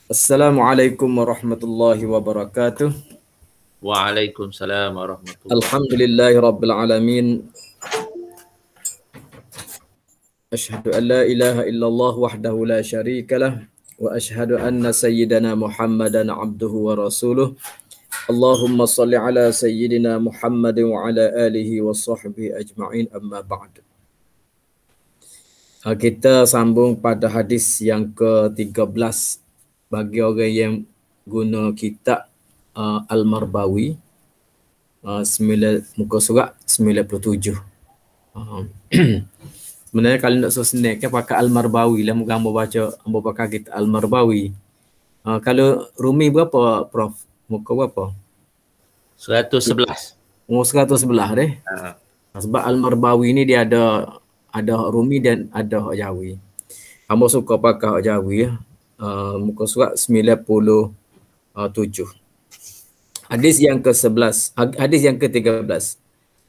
Assalamualaikum warahmatullahi wabarakatuh. Waalaikumsalam warahmatullahi. Alhamdulillahi rabbil alamin. Asyhadu an la ilaha illallah wahdahu la syarika lah wa asyhadu anna sayyidana Muhammadan abduhu wa rasuluh. Allahumma salli ala sayyidina Muhammadin wa ala alihi wa sahbihi ajma'in, amma ba'd. Kita sambung pada hadis yang ke-13 bagi orang yang guna kitab Al-Marbawi, muka surat 97. Sebenarnya kalau nak suruh snack kan pakai Al-Marbawi lah, muka hamba baca, hamba pakai kitab Al-Marbawi. Kalau Rumi berapa, Prof? Muka berapa? 111. 111 deh. Sebab Al-Marbawi ni dia ada Rumi dan ada Hak Jawi. Hamba suka pakai Hak Jawi ya. Muka surat 97. Hadis yang ke-11, hadis yang ke-13.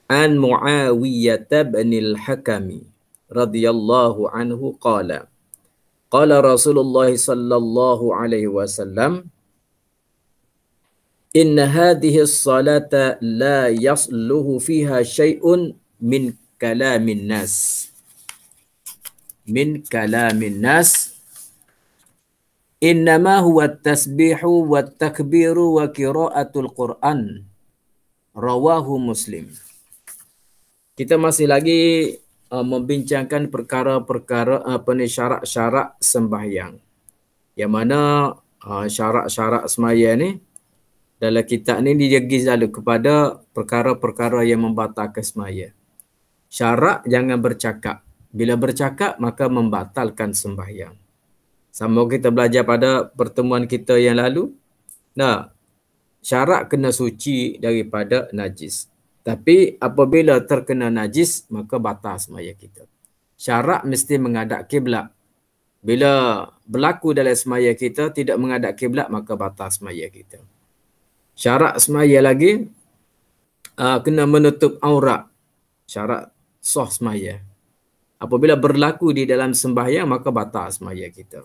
An Muawiyah bin al-Hakami radhiyallahu anhu qala Rasulullah sallallahu alaihi wasallam, inna hadhihi as-salata la yasluhu fiha syai'un min kalamin nas innama huwa at-tasbihu wat-takbiru wa qiraatul Quran. Rawahu Muslim. Kita masih lagi membincangkan perkara-perkara syarat-syarat sembahyang. Yang mana syarat-syarat semaya ni dalam kitab ni dijagi selalu kepada perkara-perkara yang membatalkan semaya. Syarat jangan bercakap. Bila bercakap maka membatalkan sembahyang. Sama kita belajar pada pertemuan kita yang lalu. Nah, syarat kena suci daripada najis. Tapi apabila terkena najis, maka batal semaya kita. Syarat mesti menghadap kiblat. Bila berlaku dalam semaya kita tidak menghadap kiblat, maka batal semaya kita. Syarat semaya lagi, kena menutup aurat. Syarat sah semaya. Apabila berlaku di dalam sembahyang, maka batal semaya kita.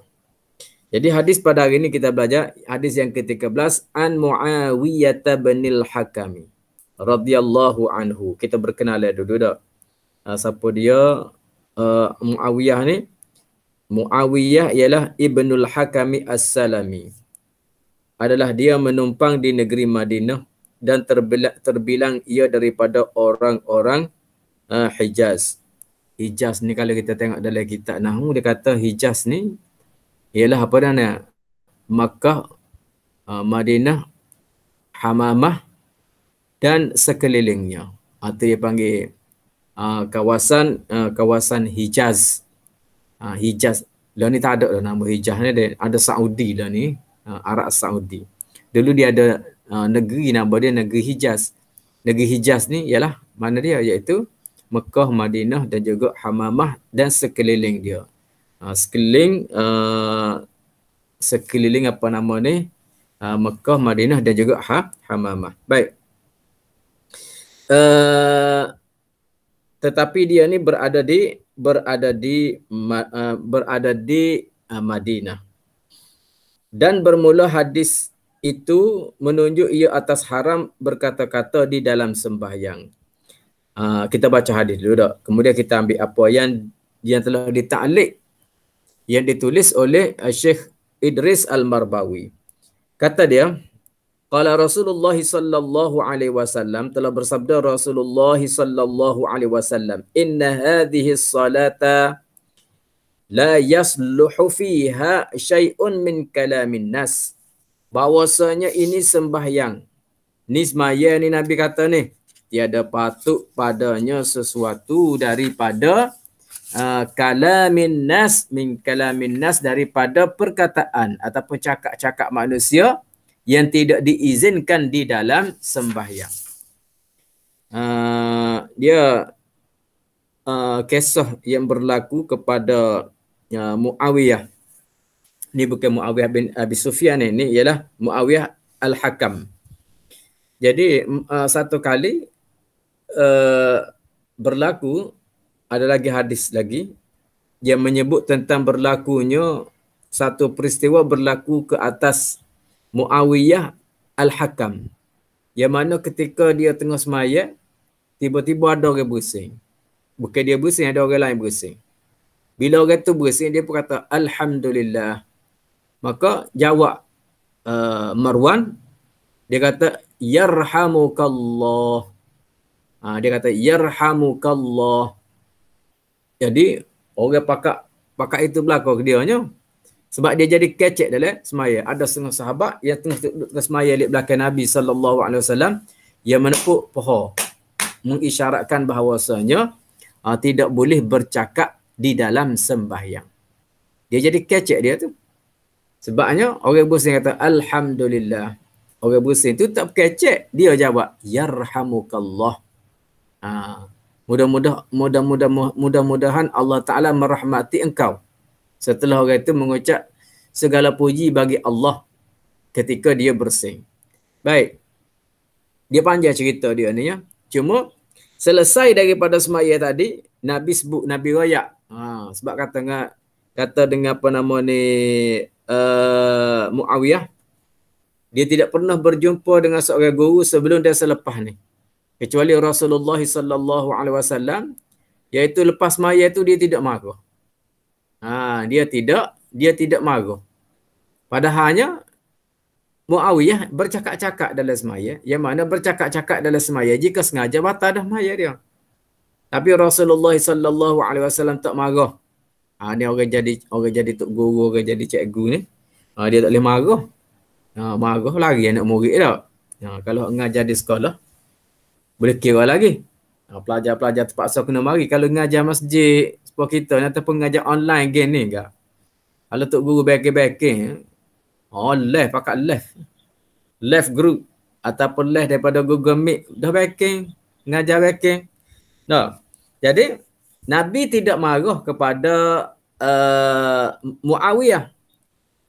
Jadi hadis pada hari ini kita belajar hadis yang ke-13, An Muawiyah bin al-Hakami radhiyallahu anhu. Kita berkenalan dulu dah. Siapa dia? Muawiyah ni. Muawiyah ialah Ibnul Hakami As-Salami. Adalah dia menumpang di negeri Madinah dan terbilang ia daripada orang-orang Hijaz. Hijaz ni kalau kita tengok dalam kitab Nahwu, dia kata Hijaz ni ialah apa dah nak? Makkah, Madinah, Hamamah dan sekelilingnya. Atau dia panggil kawasan Hijaz. Hijaz. Lah ni tak ada lah nama Hijaz ni, ada Saudi lah ni, Arab Saudi. Dulu dia ada negeri, nama dia negeri Hijaz. Negeri Hijaz ni ialah mana dia? Iaitu Mekah, Madinah dan juga Hamamah dan sekeliling dia. Sekeliling apa nama ni? Mekah, Madinah dan juga Hamamah. Baik. Tetapi dia ni berada di Madinah. Dan bermula hadis itu menunjuk ia atas haram berkata-kata di dalam sembahyang. Kita baca hadis dulu dah. Kemudian kita ambil apa yang telah ditaklik, yang ditulis oleh Syekh Idris Al-Marbawi. Kata dia, qala Rasulullah sallallahu alaihi wasallam, telah bersabda Rasulullah sallallahu alaihi wasallam, inna hadhihi salata la yasluhu fiha syai'un min kalamin nas. Bahawasanya ini sembahyang. Ni semaya ni Nabi kata ni, tiada patut padanya sesuatu daripada kalamin nas, min kalamin nas, daripada perkataan ataupun cakap-cakap manusia yang tidak diizinkan di dalam sembahyang. Dia kisah yang berlaku kepada Muawiyah. Ni bukan Muawiyah bin Abi Sufyan ni, ialah Muawiyah Al-Hakam. Jadi satu kali berlaku, ada lagi hadis lagi yang menyebut tentang berlakunya satu peristiwa berlaku ke atas Muawiyah Al-Hakam. Yang mana ketika dia tengah semaya, tiba-tiba ada orang bersin. Bukan dia bersin, ada orang lain bersin. Bila orang tu bersin, dia pun kata, Alhamdulillah. Maka jawab Marwan, dia kata, Yarhamukallah. Dia kata, Yarhamukallah. Jadi, orang pakak itu berlaku ke dia. Sebab dia jadi kecek dalam semaya. Ada setengah sahabat yang tengah semaya di belakang Nabi SAW yang menepuk paha. Mengisyaratkan bahawasanya tidak boleh bercakap di dalam sembahyang. Dia jadi kecek dia tu. Sebabnya orang bersin kata Alhamdulillah. Orang bersin tu tak kecek. Dia jawab Yarhamukallah. Mudah-mudahan Allah Ta'ala merahmati engkau. Setelah orang itu mengucap segala puji bagi Allah ketika dia bersin. Baik. Dia panjang cerita dia ni ya. Cuma selesai daripada semaya tadi, Nabi sebut Nabi royak. Sebab kata dengan apa nama ni Muawiyah, dia tidak pernah berjumpa dengan seorang guru sebelum dan selepas ni. Kecuali Rasulullah SAW, iaitu lepas semaya tu dia tidak marah. Dia tidak marah. Padahalnya Muawiyah bercakap-cakap dalam semaya, yang mana bercakap-cakap dalam semaya jika sengaja batal dah semaya dia. Tapi Rasulullah SAW tak marah. Ni orang jadi tok guru, orang jadi cikgu ni. Dia tak boleh marah. Marah lagi anak murid dah. Kalau mengajar di sekolah boleh kira lagi. Pelajar-pelajar terpaksa kena mari. Kalau mengajar masjid sekolah kita ni, ataupun mengajar online game ni enggak. Kalau tok guru backing, live pakat live group ataupun live daripada Google Meet dah backing, mengajar backing. Jadi Nabi tidak marah kepada Muawiyah.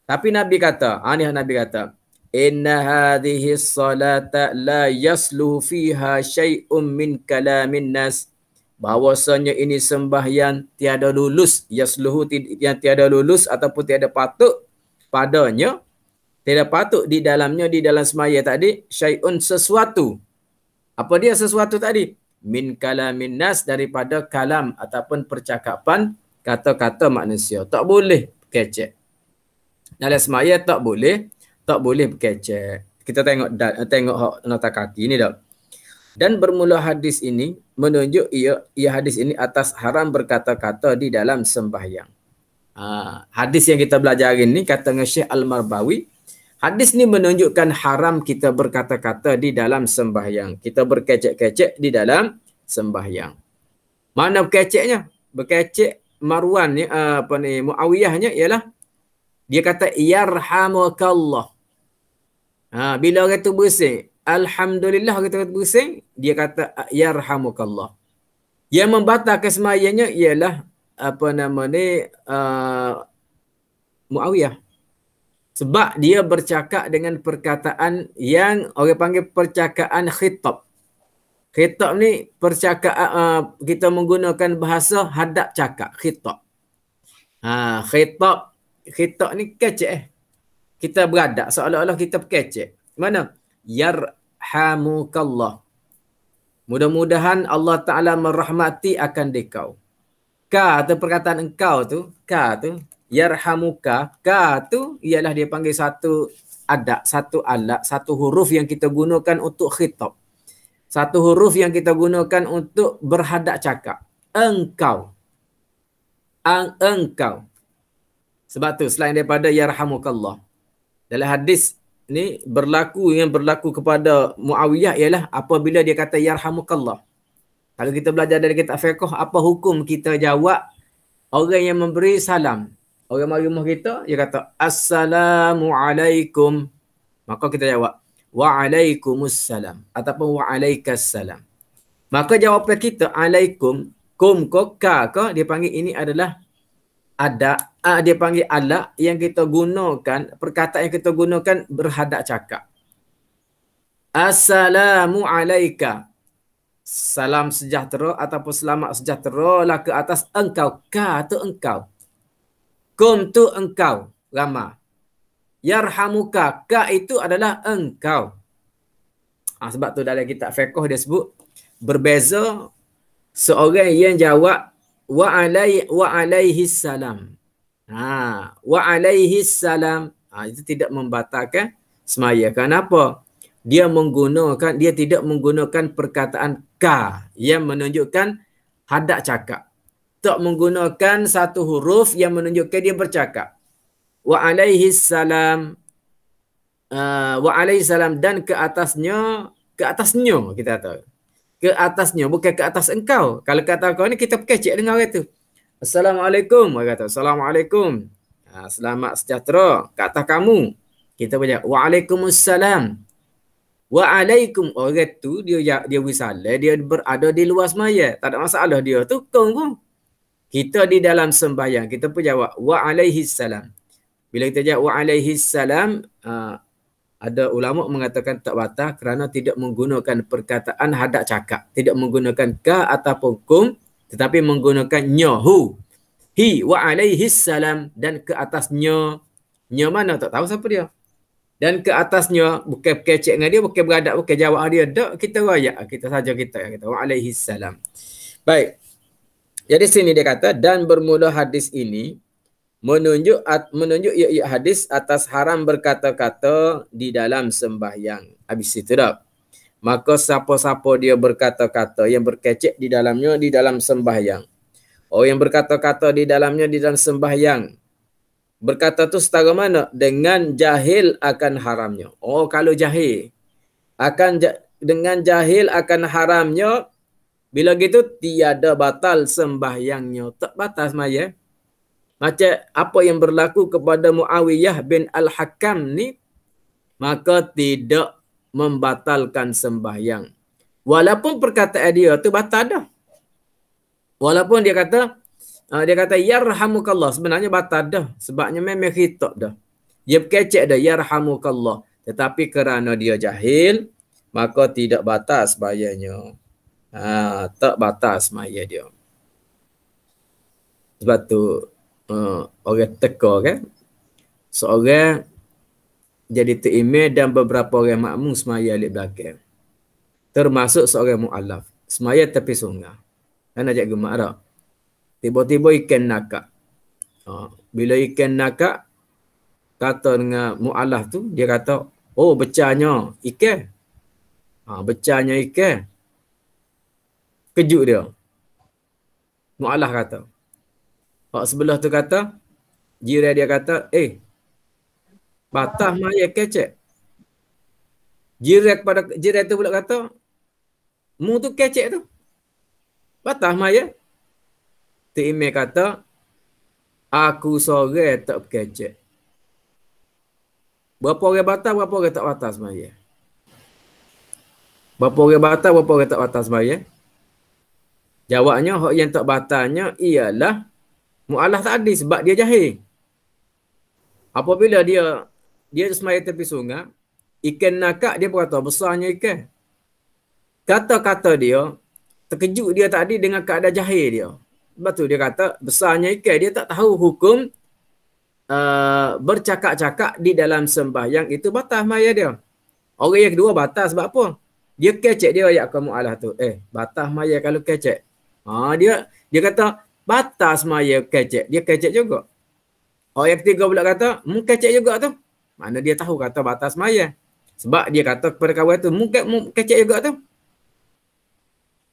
Tapi Nabi kata, Nabi kata, inna hadhihi salata la yasluhu fiha syai'un min kalamin nas. Bahawasanya ini sembahyang tiada lulus, yasluhu yang tiada lulus ataupun tiada patut padanya, tiada patut di dalamnya, di dalam semaya tadi, syai'un sesuatu. Apa dia sesuatu tadi? Min kalamin nas, daripada kalam ataupun percakapan kata-kata manusia. Tak boleh kecek. Dalam semaya tak boleh berkecek. Kita tengok nota kaki ni dah. Dan bermula hadis ini menunjuk ia hadis ini atas haram berkata-kata di dalam sembahyang. Hadis yang kita belajar hari ni kata Syekh Al-Marbawi, hadis ni menunjukkan haram kita berkata-kata di dalam sembahyang. Kita berkecek-kecek di dalam sembahyang. Mana berkeceknya? Berkecek Marwan ni Muawiyahnya ialah dia kata yarhamukallah. Bila orang tu bersing, Alhamdulillah orang tu bersing, dia kata yarhamukallah. Yang membatalkan semayanya ialah Muawiyah. Sebab dia bercakap dengan perkataan yang orang panggil percakapan khitab. Khitab ni percakapan, kita menggunakan bahasa hadap cakap, khitab. Khitab ni kecek. Kita beradak seolah-olah kita kecek. Mana? Yarhamukallah. Mudah-mudahan Allah Ta'ala merahmati akan dikau. Ka atau perkataan engkau tu, yarhamuka, ka tu ialah dia panggil satu adat, satu alat, satu huruf yang kita gunakan untuk khitab. Satu huruf yang kita gunakan untuk berhadap cakap. Engkau. Engkau. Sebab tu selain daripada yarhamukallah, dalam hadis ni yang berlaku kepada Muawiyah ialah apabila dia kata yarhamukallah. Kalau kita belajar dari kitab fiqh, apa hukum kita jawab orang yang memberi salam? Orang mari rumah kita, dia kata Assalamualaikum. Maka kita jawab Waalaikumsalam ataupun Waalaikumsalam. Maka jawapan kita alaikum, kum ko, ka ko, dia panggil ini adalah dia panggil alat yang kita gunakan, perkataan yang kita gunakan berhadap cakap. Assalamualaikum. Salam sejahtera ataupun selamat sejahtera lah ke atas engkau. Ka tu engkau. Kum tu engkau. ramah. Yarhamuka, ka itu adalah engkau. Sebab tu dalam kitab fiqh dia sebut berbeza seorang yang jawab wa alaihi salam. Wa alaihi salam. Itu tidak membatalkan semaya. Kenapa? Dia tidak menggunakan perkataan ka yang menunjukkan hadak cakap. Tak menggunakan satu huruf yang menunjukkan dia bercakap. Wa alaihi salam. Wa alaihi salam, dan ke atasnya kita tahu. Ke atasnya, bukan ke atas engkau. Kalau kata kau ni kita kecek dengan orang tu. Assalamualaikum. Dia kata, Assalamualaikum. Selamat sejahtera ke atas kamu. Kita baca, Waalaikumsalam. Waalaikum. Orang tu dia wisalah, dia berada di luar semaya. Tak ada masalah dia tu kong pun. Kita di dalam sembahyang, kita pun jawab Waalaihissalam. Bila kita jawab Waalaihissalam, ada ulama mengatakan tak batal kerana tidak menggunakan perkataan hadak cakap. Tidak menggunakan ka ataupun kum, tetapi menggunakan nyahu. Hi wa alaihissalam, dan ke atasnya. Nya mana tak tahu siapa dia. Dan ke atasnya, bukan kecek dengan dia, bukan beradak, bukan jawab dia. Tak, kita rayak. Kita saja kita wa alaihissalam. Baik. Jadi sini dia kata, dan bermula hadis ini menunjuk ia hadis atas haram berkata-kata di dalam sembahyang. Habis itu dah. Maka siapa-siapa dia berkata-kata yang berkecek di dalamnya di dalam sembahyang. Yang berkata-kata di dalamnya di dalam sembahyang. Berkata tu setara mana? Dengan jahil akan haramnya. Kalau jahil. Dengan jahil akan haramnya. Bila gitu tiada batal sembahyangnya. Tak batal semaya. Macam apa yang berlaku kepada Muawiyah bin Al-Hakam ni, maka tidak membatalkan sembahyang. Walaupun perkataan dia tu batal dah. Walaupun dia kata yarhamukallah, sebenarnya batal dah. Sebabnya memang khitab dah. Dia berkecek dah yarhamukallah. Tetapi kerana dia jahil, maka tidak batal sembahyangnya. Tak batal sembahyang dia. Sebab tu orang teka kan, seorang jadi terimam dan beberapa orang makmum semaya alik belakang, termasuk seorang mu'alaf semaya tepi sungai. Kan ajak gemak tak? Tiba-tiba ikan nakak. Bila ikan nakak, kata dengan mu'alaf tu, dia kata, becahnya ikan. Becahnya ikan. Kejut dia. Mu'alaf kata. Sebelah tu kata, jiran dia kata, batas maya kecek. Jiran tu pula kata, mu tu kecek tu. Batas maya. Terimam kata, aku sore tak kecek. Berapa orang batas, berapa orang tak batas maya? Berapa orang batas, berapa orang tak batas maya? Jawabnya, hak yang tak batalnya ialah mu'alaf tadi sebab dia jahil. Apabila dia semaya tepi sungai, ikan nakak dia berkata besarnya ikan. Kata-kata dia, terkejut dia tadi dengan keadaan jahil dia. Sebab tu dia kata besarnya ikan, dia tak tahu hukum bercakap-cakap di dalam sembahyang itu batas maya dia. Orang yang kedua batas sebab apa? Dia kecek dia ayat ke mu'alaf tu. Batas maya kalau kecek. Dia kata batas maya kecek. Dia kecek juga. Orang yang ketiga pula kata, mu kecek juga tu. Mana dia tahu kata batas maya. Sebab dia kata kepada kawan tu, mu kecek juga tu.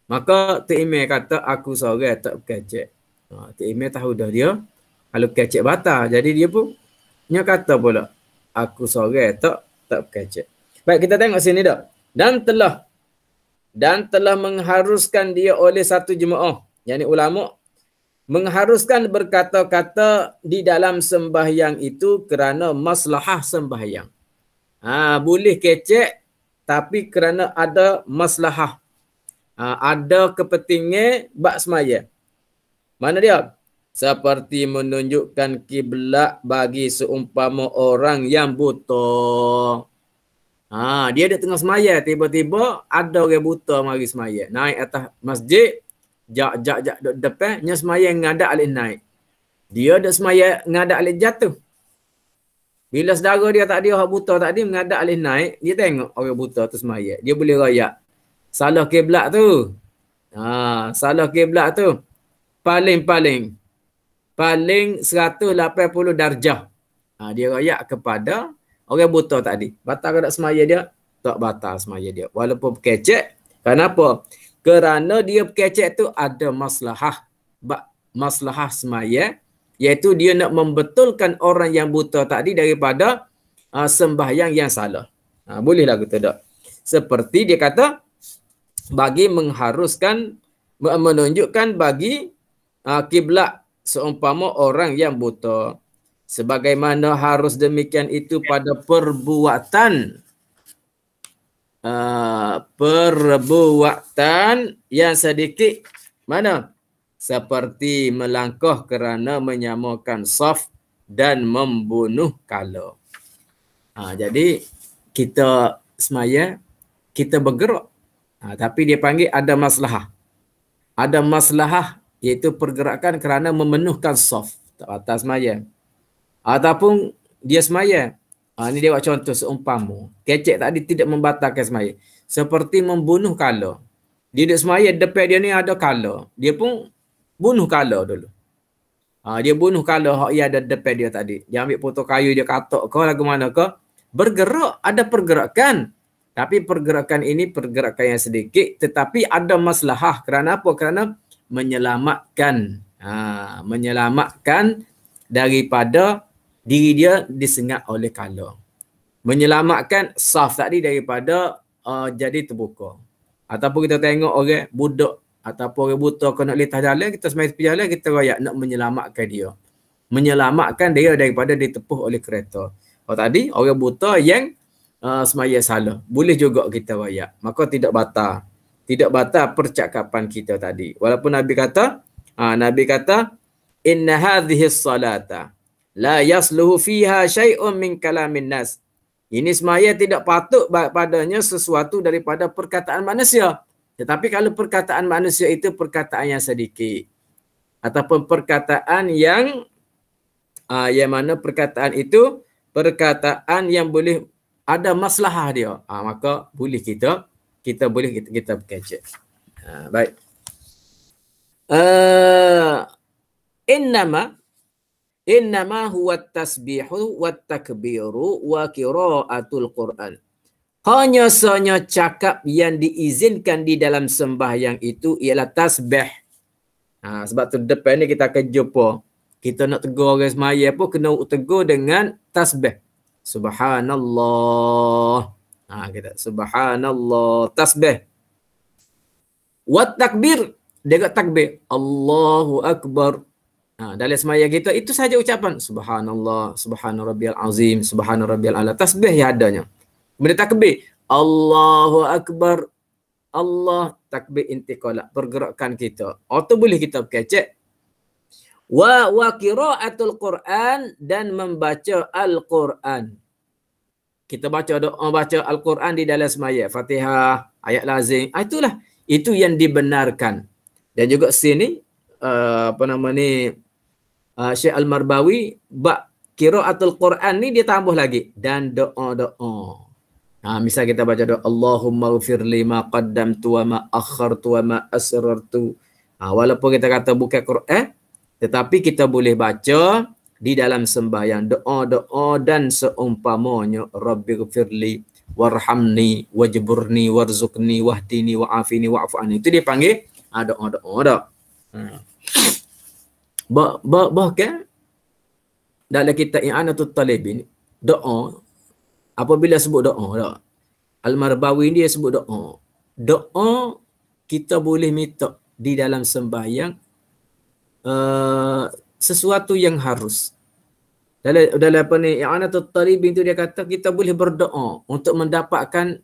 Maka terimam kata, aku sore tak kecek. Terimam tahu dah dia, kalau kecek batal. Jadi dia pun, dia kata pula, aku sore tak kecek. Baik, kita tengok sini dah. Dan telah mengharuskan dia oleh satu jemaah. Yang ini ulama' mengharuskan berkata-kata di dalam sembahyang itu kerana maslahah sembahyang. Boleh kecek tapi kerana ada maslahah. Ada kepentingan bak semaya. Mana dia? Seperti menunjukkan kiblat bagi seumpama orang yang buta. Dia ada tengah semaya, tiba-tiba ada orang buta mari semaya. Naik atas masjid, jak depan, nya semaya ngadak alik naik. Dia ada semaya ngadak alik jatuh. Bila saudara dia tadi, orang buta tadi menghadap alih naik, dia tengok orang buta tu semaya. Dia boleh royak. Salah kiblat tu. Salah kiblat tu. Paling 180 darjah. Dia royak kepada orang buta tadi. Batal ke tak semaya dia? Tak batal semaya dia. Walaupun berkecek. Kenapa? Kerana dia berkecek tu ada maslahah. Maslahah semaya. Iaitu dia nak membetulkan orang yang buta tadi daripada sembahyang yang salah. Bolehlah kita tak? Seperti dia kata, bagi mengharuskan, menunjukkan bagi kiblat seumpama orang yang buta. Sebagaimana harus demikian itu pada perbuatan yang sedikit mana? Seperti melangkah kerana menyamakan saf dan membunuh kala. Jadi kita semaya, kita bergerak. Tapi dia panggil ada maslahah. Ada maslahah iaitu pergerakan kerana memenuhkan saf. Tak batal semaya. Ataupun dia semaya. Ini dia buat contoh seumpama. Kecek tadi tidak membatalkan semaya. Seperti membunuh kala. Dia duduk semaya, depan dia ni ada kala. Dia pun bunuh kala dulu. Dia bunuh kala hak ia ada depan dia tadi. Dia ambil potong kayu, dia katok ke lagu mana ke. Bergerak, ada pergerakan. Tapi pergerakan ini pergerakan yang sedikit. Tetapi ada maslahah. Kerana apa? Kerana menyelamatkan. Menyelamatkan daripada diri dia disengat oleh kala. Menyelamatkan saf tadi daripada jadi terbuka. Ataupun kita tengok orang budak ataupun orang buta kena lintas jalan, kita semai tepi jalan, kita royak nak menyelamatkan dia. Menyelamatkan dia daripada ditepuh oleh kereta. Tadi orang buta yang semaya salah. Boleh juga kita royak. Maka tidak batal. Tidak batal percakapan kita tadi. Walaupun Nabi kata inna hadhihi salata la yasluhu fiha syai'un min kalamin nas. Ini semaya tidak patut padanya sesuatu daripada perkataan manusia. Tetapi kalau perkataan manusia itu perkataan yang sedikit ataupun perkataan yang mana perkataan itu perkataan yang boleh ada maslahah dia, maka boleh kita boleh kita berkecek. Baik. Innama huwa tasbihu wa takbiru wa qiraatul Quran. Hanya sahaja cakap yang diizinkan di dalam sembahyang itu ialah tasbih. Sebab tu depan ni kita akan jumpa. Kita nak tegur orang semaya pun kena tegur dengan tasbih. Subhanallah. Kita subhanallah, tasbih. Wa takbir, dia kata takbir. Allahu akbar. Dalam semaya kita itu saja ucapan subhanallah, subhana rabbiyal azim, subhana rabbiyal ala. Tasbih yang adanya. Kemudian takbir, Allahu akbar. Allah, takbir intiqalah, pergerakan kita. Atau boleh kita berkecek. Wa qiraatul Quran, dan membaca Al-Quran. Kita baca Al-Quran di dalam semaya, Fatihah, ayat lazim. Itulah, itu yang dibenarkan. Dan juga sini Syekh Al-Marbawi bab qiraatul Quran ni dia tambah lagi, dan doa-doa. Misal kita baca doa Allahumma ghfirli ma qaddamtu wa ma akhartu wa ma asrartu. Walaupun kita kata bukan Quran, tetapi kita boleh baca di dalam sembahyang doa-doa dan seumpamanya. Rabbi ghfirli warhamni wajburni warzuqni wahdini wa'afini wa'fu anni. Itu dia panggil doa-doa dak. Bahkan dalam kitab I'anatul Talibin, doa, apabila sebut doa dak, Al-Marbawi dia sebut doa. Doa kita boleh minta di dalam sembahyang sesuatu yang harus. Dalam apa ni, I'anatul Talibin tu dia kata kita boleh berdoa untuk mendapatkan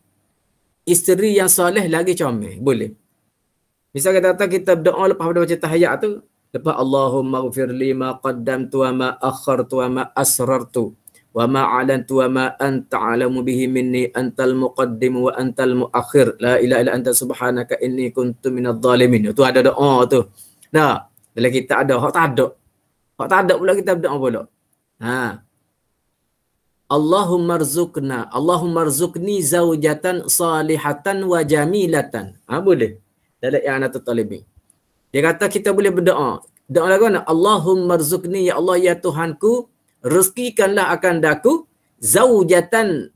isteri yang soleh lagi comel. Boleh. Misal kata kita berdoa lepas pada baca tahiyat tu, lepas Allahumma ghfirli ma qaddamtu wa ma akhartu wa ma asrartu wa ma alantu wa ma anta alamu bihi minni antal muqaddim wa antal muakhir la ilaha illa anta subhanaka inni kuntu minadh dhalimin. Itu ada doa tu. Nah, dalam kita ada, hak tak ada. Hak tak ada pula kita berdoa pula. Allahumma rzuqna, Allahumma rzuqni zaujatan salihatan wa jamilatan. Boleh. Dalam i'anatul talibin. Dia kata kita boleh berdoa. Doa lagu mana? Allahumma rzuqni, ya Allah ya Tuhanku, rezekikanlah akan daku zaujatan,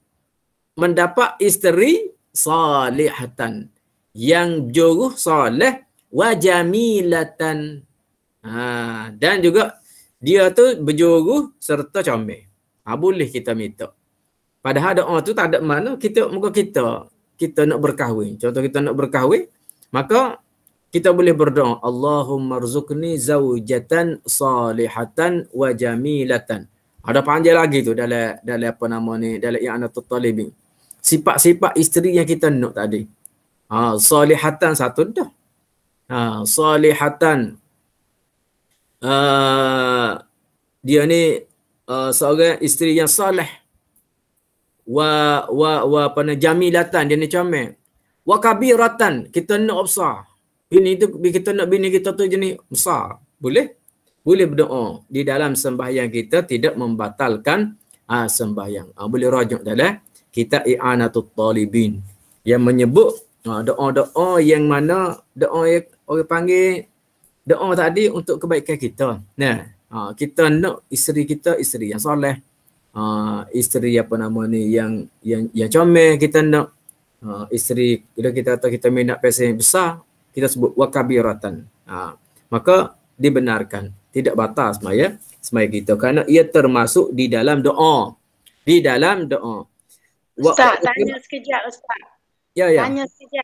mendapat isteri salihatan, yang juruh soleh, wa jamilatan. Dan juga dia tu berjuruh serta comel. Boleh kita minta. Padahal doa tu tak ada mana muka kita nak berkahwin. Contoh kita nak berkahwin, maka kita boleh berdoa, Allahumma rzuqni zaujatan salihatan wa jamilatan. Ada panjang lagi tu dalam apa nama ni, dalam i'anatul talibin. Sifat-sifat isteri yang kita nak tadi. Salihatan satu dah. Salihatan. Dia ni seorang isteri yang saleh. Wa jamilatan, dia ni comel. Wa kabiratan, kita nak besar. Kita nak bini kita tu jenis besar. Boleh? Boleh berdoa di dalam sembahyang kita, tidak membatalkan sembahyang. Boleh rujuk dalam kitab i'anatul talibin yang menyebut doa-doa yang mana doa yang orang panggil doa tadi untuk kebaikan kita. Nah, kita nak isteri kita isteri yang soleh, isteri apa nama ni yang comel. Kita nak isteri, bila kita kata kita minat pasal yang besar, kita sebut wakabiratan. Maka dibenarkan, tidak batal semaya kita, kerana ia termasuk di dalam doa. Di dalam doa. Ustaz, tanya sekejap Ustaz. Ya. Tanya sekejap.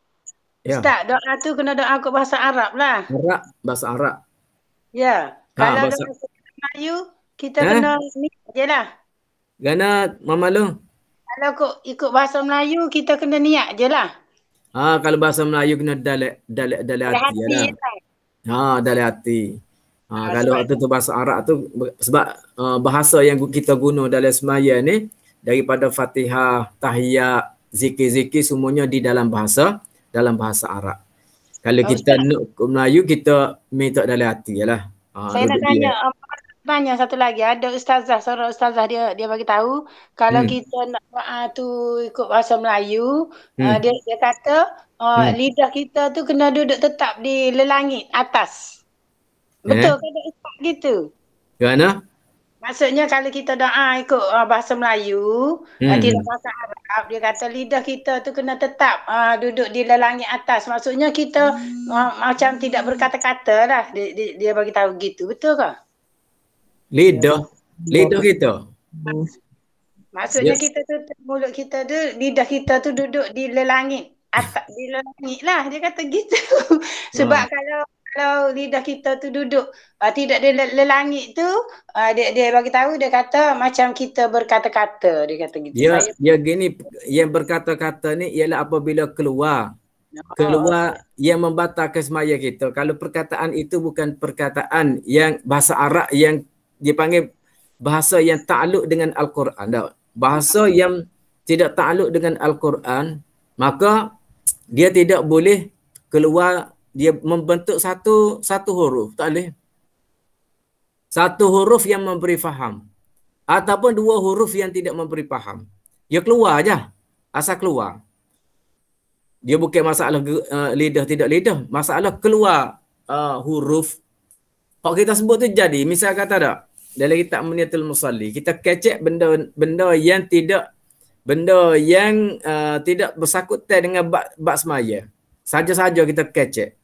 Ya. Ustaz, doa tu kena doa ke bahasa Arab lah. Bahasa Arab. Ya. Kalau bahasa bahasa Melayu, kita kena ni je lah. Gana Mama Long. Kalau ikut bahasa Melayu, kita kena niat je lah. Kalau bahasa Melayu kena dalam hati lah. Dalam hati. Kalau waktu tu bahasa Arab tu, sebab bahasa yang kita guna dalam semaya ni, daripada Fatihah, Tahiyat, zikir-zikir semuanya di dalam bahasa Arab. Kalau kita nak Melayu, kita minta dalam hati lah. Saya nak tanya satu lagi. Ada seorang ustazah dia bagi tahu, kalau kita nak doa tu ikut bahasa Melayu, dia kata lidah kita tu kena duduk tetap di lelangit atas. Betul ke ustaz gitu? Gimana? Maksudnya kalau kita doa ikut bahasa Melayu, tidak bahasa Arab, dia kata lidah kita tu kena tetap duduk di lelangit atas. Maksudnya kita macam tidak berkata-kata lah. Dia bagi tahu gitu. Betul ke? Lidah kita. Maksudnya kita tu, mulut kita tu, lidah kita tu duduk di lelangit atas, di lelangit lah. Dia kata gitu. Sebab kalau lidah kita tu duduk tidak di lelangit tu, dia bagi tahu, dia kata macam kita berkata-kata, dia kata gitu. Ya gini, yang berkata-kata ni ialah apabila keluar yang membatalkan semaya kita. Kalau perkataan itu bukan perkataan yang bahasa Arab yang dipanggil bahasa yang takluk dengan Al-Quran, bahasa yang tidak takluk dengan Al-Quran, maka dia tidak boleh keluar, dia membentuk satu huruf, tak boleh. Satu huruf yang memberi faham ataupun dua huruf yang tidak memberi faham. Dia keluar aja, asal keluar. Dia bukan masalah lidah tidak lidah, masalah keluar huruf. Kalau kita sebut tu jadi, misal kata tak, dalam kitab Muniyatul Musalli, kita kecek benda yang tidak bersangkutan dengan bab semaya. Saja-saja kita kecek.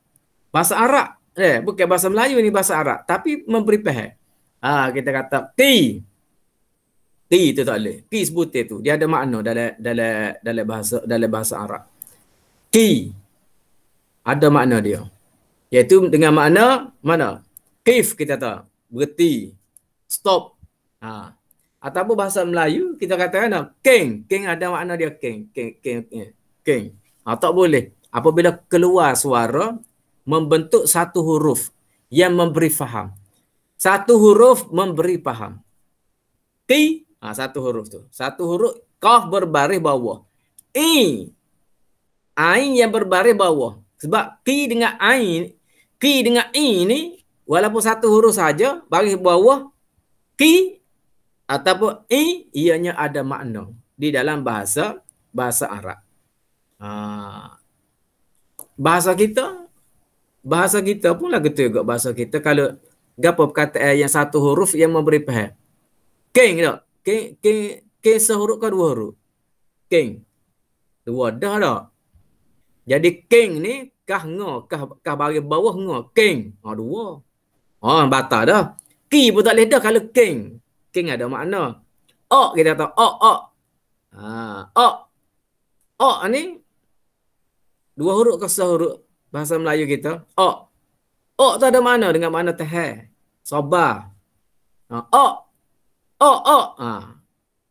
Bahasa Arab, bukan bahasa Melayu ni, bahasa Arab, tapi memberi faham. Kita kata ti tu tak boleh. Ti sebutir tu dia ada makna dalam bahasa Arab. Ti ada makna dia, iaitu dengan makna mana? Kif kita tahu, berhenti, stop. Ataupun bahasa Melayu kita katakan keng ada makna dia keng. Tak boleh apabila keluar suara membentuk satu huruf yang memberi faham. Satu huruf memberi faham. Ki, satu huruf tu. Satu huruf, qaf berbaris bawah. Ain yang berbaris bawah. Sebab ki dengan i ni walaupun satu huruf saja baris bawah, ki ataupun ianya ada makna di dalam bahasa Arab. Bahasa kita pun lah gitu juga bahasa kita. Kalau gapo perkataan yang satu huruf yang memberi faham. King tak? King sehuruf ke dua huruf? King. Dua dah tak? Jadi king ni kah ngo, kah bagi bawah ngo, king. Dua. Batal dah. Ki pun tak boleh dah kalau king. King ada makna. Kita tahu. Ni dua huruf ke sehuruf bahasa Melayu kita. Tu ada makna dengan makna tahan. Sabar.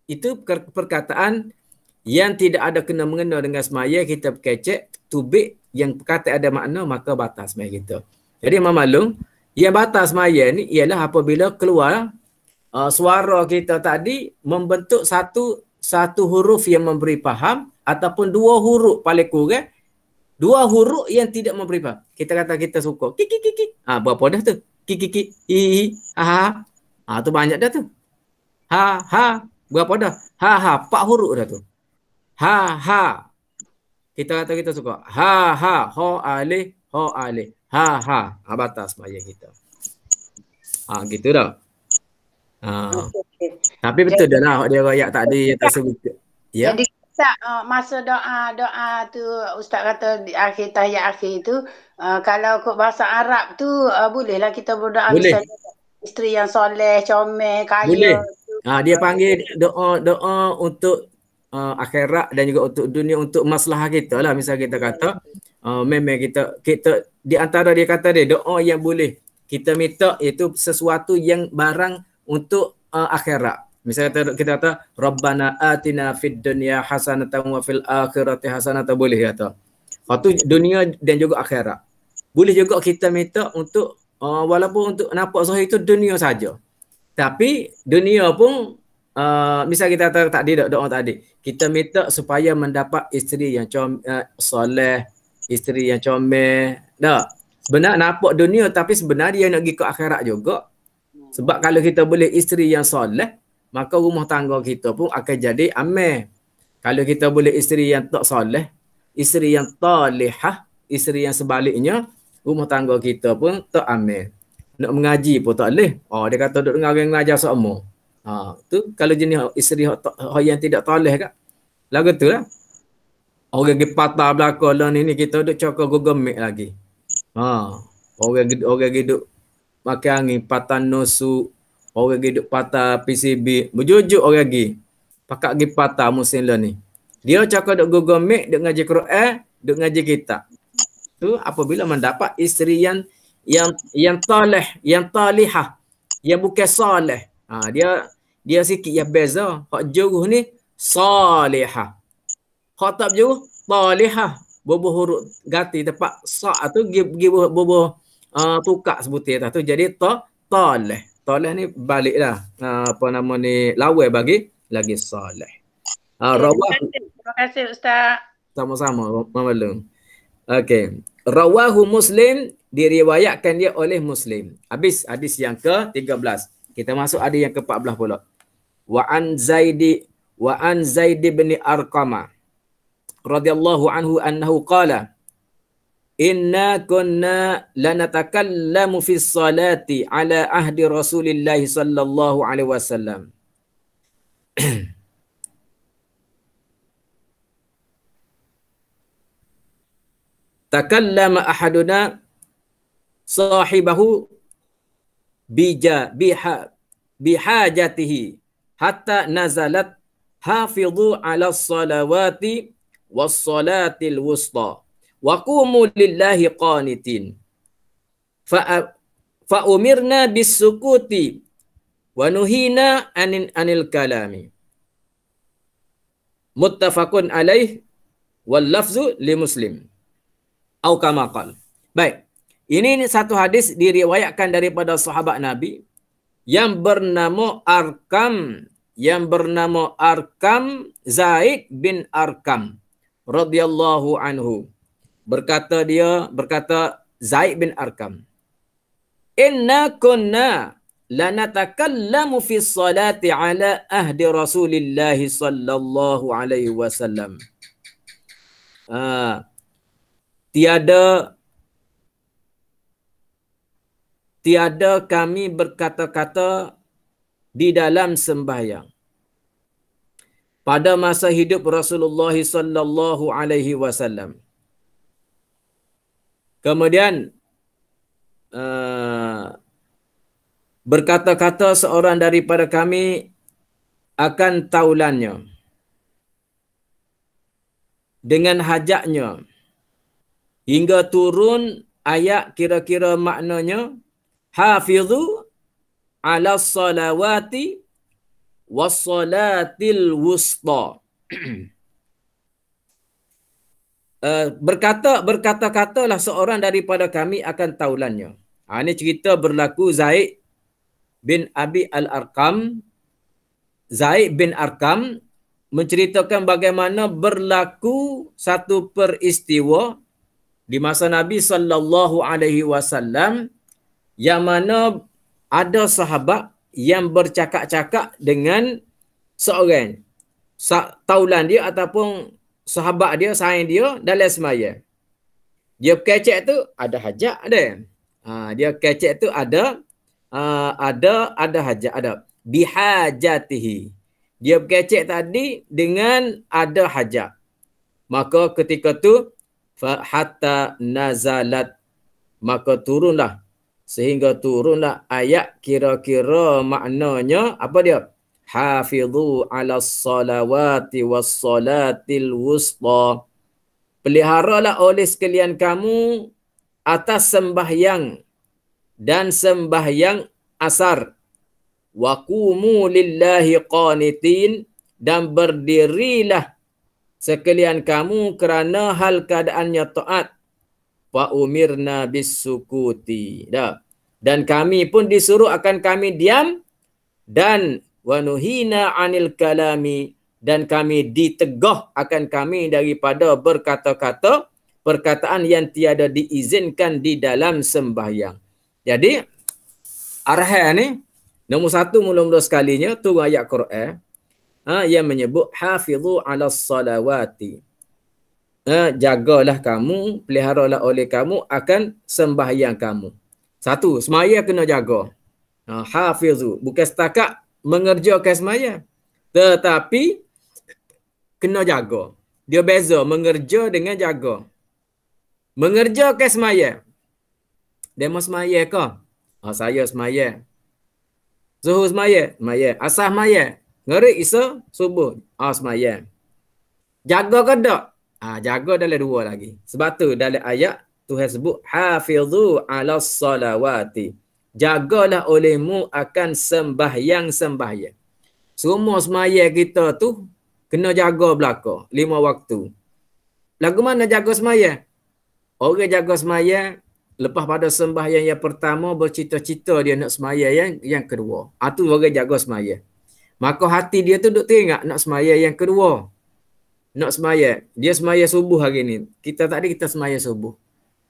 Itu perkataan yang tidak ada kena-mengena dengan semaya, kita kecek tubik yang perkataan ada makna, maka batas semaya kita. Jadi maklum, yang batas semaya ni ialah apabila keluar suara kita tadi membentuk satu huruf yang memberi faham ataupun dua huruf paling kurang, dua huruf yang tidak memberi faham. Kita kata kita suka kiki. Berapa dah tu? Kiki, hi, ha. Tu banyak dah tu. Ha. Berapa dah? Ha. 4 huruf dah tu. Ha. Kita kata kita suka. Ha. Ho alif. Ha. Batas semaya kita. Gitu dah. Tapi betul dah lah dia royak tadi yang tersebut. Ya. Jadi masa doa tu Ustaz kata di akhir tahiyat akhir tu, kalau kok bahasa Arab tu bolehlah kita berdoa misalnya isteri yang soleh, comel, kaya. Boleh. Dia panggil doa untuk akhirat dan juga untuk dunia, untuk masalah kita lah. Misal kita kata memang kita di antara dia kata dia doa yang boleh kita minta itu sesuatu yang barang untuk akhirat. Misalnya kita kata Rabbana atina fid dunya hasanatan wa fil akhirati hasanatan, boleh kata. Itu dunia dan juga akhirat. Boleh juga kita minta untuk walaupun untuk nampak zahir itu dunia saja. Tapi dunia pun misal kita kata tadi doa tadi, kita minta supaya mendapat isteri yang soleh, isteri yang comel. Sebenarnya nampak dunia tapi sebenarnya dia nak pergi ke akhirat juga. Sebab kalau kita boleh isteri yang soleh, maka rumah tangga kita pun akan jadi aman. Kalau kita boleh isteri yang tak soleh, isteri yang talihah, isteri yang sebaliknya, rumah tangga kita pun tak aman. Nak mengaji pun tak boleh. Dia kata duk dengar orang mengajar semua. Tu kalau jenis isteri yang tidak talih kan. Lagu tu lah. Orang pergi patah belakang lah ni kita duk cakap gogemik lagi. Orang duk makan angin, patah nusuk. Orang pergi duk patah PCB. Berjujuk orang pergi. Pakak pergi patah musim lah ni. Dia cakap duk gogemik, duk ngaji Quran, duk ngaji kitab. Tu apabila mendapat isteri yang talih, yang talihah, yang bukan salih. Dia sikit yang beza. Hak juruh ni salihah. Hak tak juruh talihah. Boboh huruf ganti tempat sa' tu pergi boboh tukar sebutir tu jadi talih. Talih ni balik dah. Apa nama ni, lawan bagi lagi salih. Terima kasih Ustaz. Sama-sama maklum. Okey. Rawahu Muslim, diriwayatkan dia oleh Muslim. Habis hadis yang ke-13. Kita masuk hadis yang ke-14 pula. Wa an Zaid bin Arqamah radhiyallahu anhu annahu qala inna kunna lanatakallamu fi salati ala ahdi Rasulillah sallallahu alaihi wasallam. Takallama ahaduna sahibahu bihajatihi hatta nazalat hafidhu ala salawati was salatil wusta wa qumu lillahi qanitin fa umirna bis sukuti wa nuhina anil kalami. Muttafaqun alaih wal lafzu li Muslim. Au kama qala. Baik. Ini satu hadis diriwayatkan daripada sahabat Nabi yang bernama Arkam, Zaid bin Arkam radhiyallahu anhu. Berkata Zaid bin Arkam, inna kunna, lanatakallamu fi salati ala ahdi Rasulillah sallallahu alaihi wasallam. Tiada kami berkata-kata di dalam sembahyang pada masa hidup Rasulullah sallallahu alaihi wasallam. Kemudian berkata-kata seorang daripada kami akan taulannya dengan hajaknya hingga turun ayat kira-kira maknanya hafizu ala salawati wassalatil wusta. Berkata-katalah seorang daripada kami akan taulannya. Ini cerita berlaku Zaid bin Abi Al-Arqam. Zaid bin Arqam menceritakan bagaimana berlaku satu peristiwa di masa Nabi sallallahu alaihi wasallam yang mana ada sahabat yang bercakap-cakap dengan seorang taulan dia ataupun sahabat dia, saing dia dalam semaya. Dia kecek tu ada hajat ada. Dia kecek tu ada hajat ada. Bihajatihi. Dia kecek tadi dengan ada hajat. Maka ketika tu hatta nazalat, maka turunlah sehingga turunlah ayat kira-kira maknanya apa dia? Hafizu ala salawati wassalatil wusta. Peliharalah oleh sekalian kamu atas sembahyang dan sembahyang asar. Wa qumu lillahi qanitin, dan berdirilah sekalian kamu kerana hal keadaannya taat. Fa umirna bisukuti. Dan kami pun disuruh akan kami diam, dan wa nuhina anil kalami, dan kami ditegah akan kami daripada berkata-kata perkataan yang tiada diizinkan di dalam sembahyang. Jadi arahan ni nombor satu mula-mula sekalinya turun ayat Quran yang menyebut hafizu ala salawati. Jagalah kamu, peliharalah oleh kamu akan sembahyang kamu. Satu, semaya kena jaga. Hafizu bukan setakat mengerjakan semaya, tetapi kena jaga. Dia beza mengerja dengan jaga. Mengerjakan semaya. Demo semaya ke? Saya semaya. Zuhur semaya, semaya. Asar semaya. Ngeri Isya subuh. Semaya. Jaga ke tak? Jaga dalam dua lagi. Sebab tu dalam ayat Tuhan sebut hafizu ala salawati. Jagalah olehmu akan sembahyang-sembahyang. Semua semaya kita tu kena jaga belaka 5 waktu. Lagu mana jaga semaya? Orang jaga semaya lepas pada sembahyang yang pertama bercita-cita dia nak semaya yang kedua. Tu orang jaga semaya. Maka hati dia tu duk teringat nak semaya yang kedua. Nak semaya. Dia semaya subuh hari ni. Kita tadi kita semaya subuh.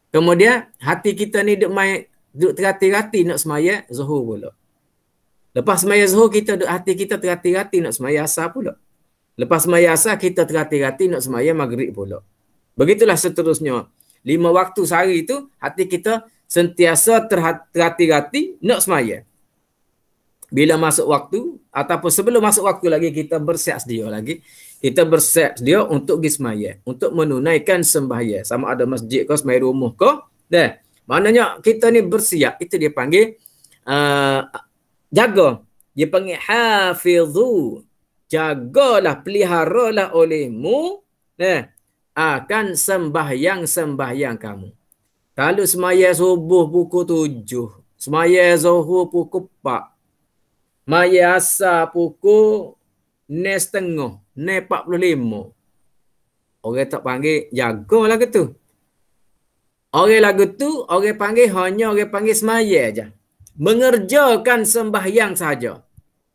Kemudian hati kita ni duk terhati-hati nak semaya zuhur pula. Lepas semaya zuhur hati kita terhati-hati nak semaya asar pula. Lepas semaya asar kita terhati-hati nak semaya maghrib pula. Begitulah seterusnya. 5 waktu sehari itu hati kita sentiasa terhati-hati nak semaya. Bila masuk waktu ataupun sebelum masuk waktu lagi kita bersiap sedia lagi. Kita bersiap sedia untuk pergi semaya, untuk menunaikan sembahyang. Sama ada masjid ke, semaya rumah ke. Maknanya kita ni bersiap. Itu dia panggil jaga. Dia panggil hafizu. Jagalah, peliharalah olehmu akan sembahyang-sembahyang kamu. Kalau semaya subuh pukul 7, semaya zuhur pukul 4, semaya asar pukul 6.30, 6.45. Orang tak panggil jaga lagu tu. Orang lagu tu, orang panggil hanya orang panggil semaya aja. Mengerjakan sembahyang sahaja.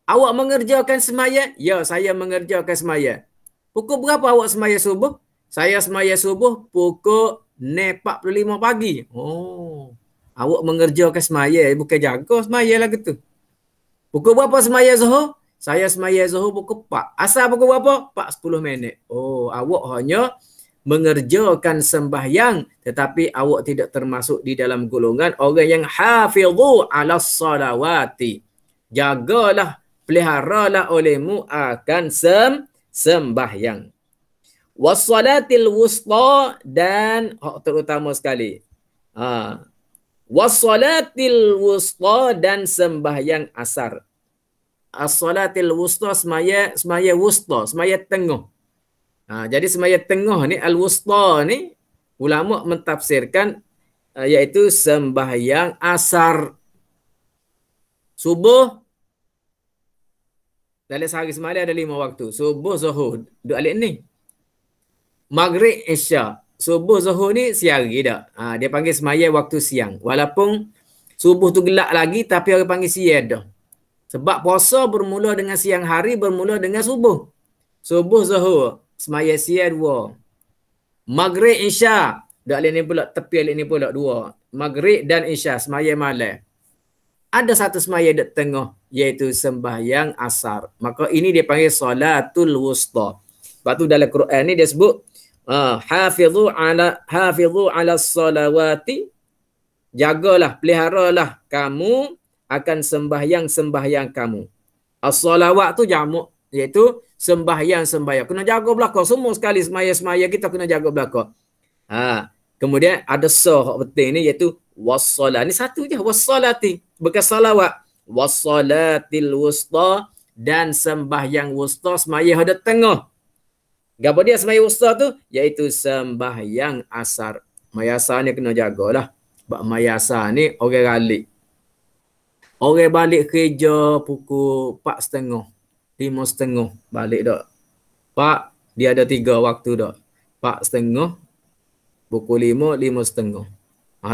Awak mengerjakan semaya? Ya, saya mengerjakan semaya. Pukul berapa awak semaya subuh? Saya semaya subuh pukul 6.45 pagi. Awak mengerjakan semaya, bukan jaga semaya lagu tu. Pukul berapa semaya Zuhur? Saya semaya Zuhur pukul 4. Asar pukul berapa? 4:10 minit. Oh, awak hanya mengerjakan sembahyang tetapi awak tidak termasuk di dalam golongan orang yang hafizu ala salawati. Jagalah, peliharalah olehmu akan sembahyang. Wassalatil wusta dan terutama sekali. Wassalatil wusta dan sembahyang asar. As-salatil wusta semaya wusta, semaya tengah. Jadi semaya tengah ni al-wusta ni ulama mentafsirkan iaitu sembahyang asar. Subuh dalam sehari semalam ada 5 waktu. Subuh, Zuhur, duk alik ni. Maghrib, Isya. Subuh, Zuhur ni siang dah. Dia panggil semaya waktu siang. Walaupun subuh tu gelap lagi tapi orang panggil siang dah. Sebab puasa bermula dengan siang hari, bermula dengan subuh. Subuh, Zuhur, semaya siang 2. Maghrib, Isya. Dak alik ni pula, tepi alik ni pula 2. Maghrib dan Isya, semaya malam. Ada satu semaya di tengah, iaitu sembahyang asar. Maka ini dia panggil salatul wusta. Sebab tu dalam Quran ni dia sebut hafizu ala salawati, jagalah, peliharalah kamu akan sembahyang kamu. As-salawat tu jamak, iaitu sembahyang. Kena jaga belaka semua sekali, semaya kita kena jaga belaka. Kemudian ada hak penting ni iaitu wassalat. Ni satu je, wassalati, bukan salawat. Wassalatil wusta dan sembahyang wusta, semaya ada tengah. Gapo dia semaya wusta tu? Iaitu sembahyang asar. Semaya asar ni kena jagalah. Sebab semaya asar ni orang balik. Orang balik kerja pukul 4:30, 5:30 balik dak. Pak, dia ada 3 waktu dak. 4:30, pukul 5, 5:30.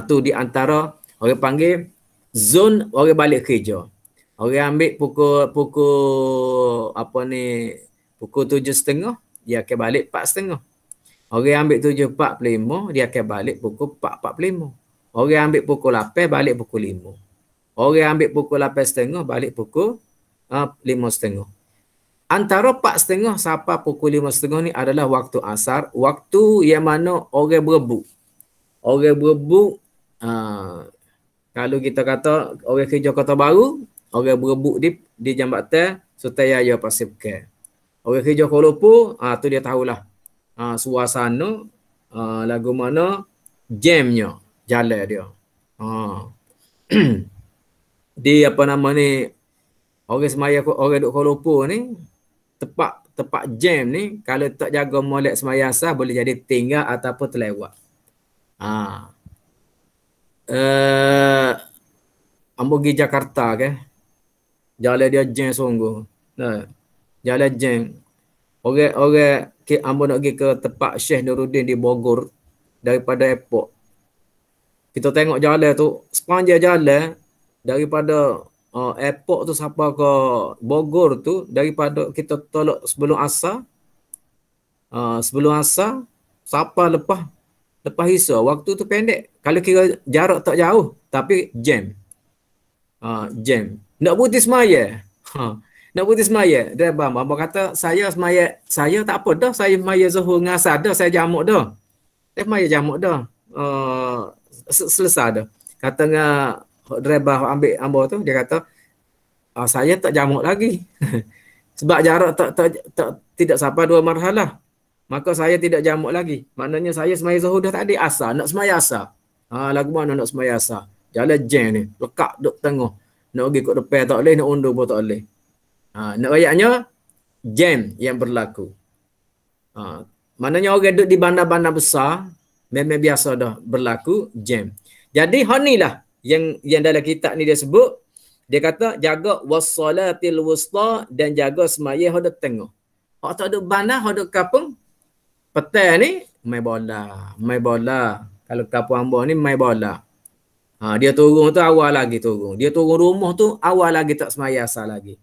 Tu di antara orang panggil zon orang balik kerja. Orang ambil pukul pukul 7:30, dia akan balik 4:30. Orang ambil 7:45, dia akan balik pukul 4:45. Orang ambil pukul 8, balik pukul 5. Orang ambil pukul 8:30, balik pukul 5:30. Antara 4:30 sampai pukul 5:30 ni adalah waktu asar, waktu yang mana orang berebut. Orang berebut, kalau kita kata orang kerja Kota Baru, orang berebut di jambatan Sutrajaya Pasir Bekar. Orang kerja Kuala Lumpur, tu dia tahulah suasana lagu mana jamnya jalan dia. Di apa nama ni, orang semaya, orang duk Kuala Lumpur ni, tepat jam ni, kalau tak jaga molek semaya asar boleh jadi tinggal ataupun terlewat. Ambo pergi Jakarta ke, jalan dia jam sungguh. Jalan jam. Orang ambo nak pergi ke tempat Syekh Nuruddin di Bogor daripada airport. Kita tengok jalan tu, sepanjang jalan daripada airport tu sampai ke Bogor tu, daripada kita tolak sebelum asar, sampai lepas Isya, waktu tu pendek. Kalau kira jarak tak jauh, tapi jam. Jam. Nak putih semaya. Nak putih semaya. Dia abang kata, saya semaya, saya tak apa dah, saya semaya Zuhur dengan asar dah, saya jamuk dah. Saya semaya jamuk dah. Selesai dah. Kata dengan driver ambil ambo tu, dia kata, saya tak jamuk lagi. Sebab jarak tidak sampai 2 marhalah. Maka saya tidak jamuk lagi. Maknanya saya semaya Zuhur dah tak ada asar. Nak semaya asar. Lagu mana nak semaya asar? Jalan jam ni. Lekat duduk tengah. Nak pergi kat depan tak boleh. Nak undur pun tak boleh. Nak ayatnya jam yang berlaku. Maknanya orang duduk di bandar-bandar besar, memang biasa dah berlaku jam. Jadi hanilah yang dalam kitab ni dia sebut, dia kata jaga wassalatil wusta dan jaga semaya hada tengah. Hak tak ada bandar, hada kampung, petang ni main bola. Kalau kampung hamba ni main bola. Dia turun tu awal lagi turun. Dia turun rumah tu awal lagi tak semaya asar lagi.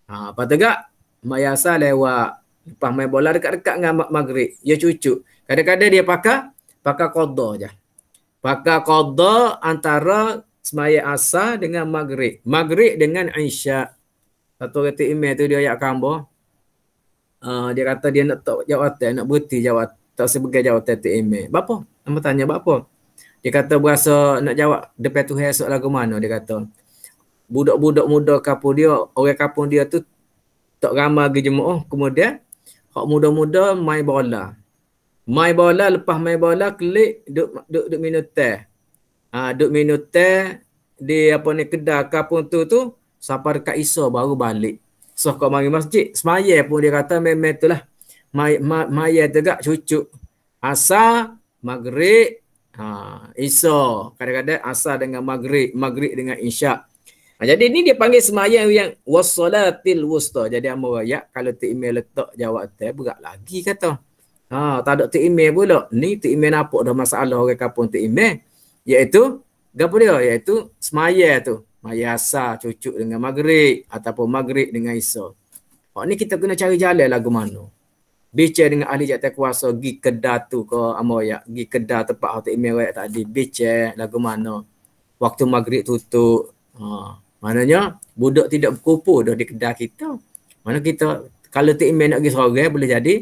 Lepas tu gak semaya asar lewat. Lepas main bola dekat-dekat dengan maghrib. Dia cucuk. Kadang-kadang dia pakai qada je. Pakai qada antara semaya asar dengan maghrib. Maghrib dengan isya. Satu orang email tu dia ayat khambar. Dia kata dia nak tak jawatan, nak berhenti jawat, tak sebagai jawatan tu email. Bapa? Nama tanya bapa? Dia kata berasa nak jawab depan Tuhan esok lagu mana, dia kata. Budak-budak muda kampung dia, orang kampung dia tu tak ramai pergi jemaah. Kemudian hak muda-muda main bola. Main bola, lepas main bola klik duk minum teh. Duk minum teh di apa ni kedai kampung tu sampai dekat Isya baru balik. So kau mari masjid, semaya pun dia kata memang itulah. Maya tegak cucuk. Asar, maghrib, Isya. Kadang-kadang asar dengan maghrib dengan isyak. Jadi ni dia panggil semaya yang wassalatil wusta. Jadi amal ayat kalau tu email letak jawab teh berat lagi kata. Tak ada tu email pula. Ni tu email nampak dah masalah orang kampung tu email. Iaitu gapo dia? Iaitu semaya tu. Maya asar cucuk dengan maghrib ataupun maghrib dengan isya. Ni kita kena cari jalan lagu mana. Bicara dengan ahli jatuh kuasa, pergi kedai tu ke amoyak, pergi kedai tempat hotel email ayat tadi, bicara lagu mana. Waktu maghrib tutup. Maknanya budak tidak berkumpul dah di kedai kita. Mana kita kalau tu email nak pergi sore boleh jadi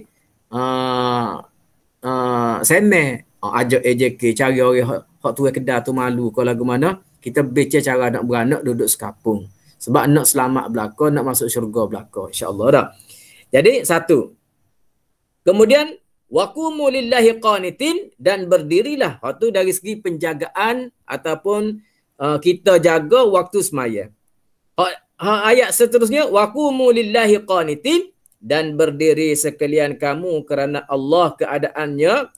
semeh ajak AJK cari orang hak tu kedai tu malu ke lagu mana. Kita baca cara nak beranak duduk sekapung. Sebab nak selamat belaka, nak masuk syurga belaka. InsyaAllah dah. Jadi satu. Kemudian, waqumu lillahi qanitin dan berdirilah. Waktu dari segi penjagaan ataupun kita jaga waktu semaya. Ayat seterusnya, waqumu lillahi qanitin dan berdiri sekalian kamu kerana Allah keadaannya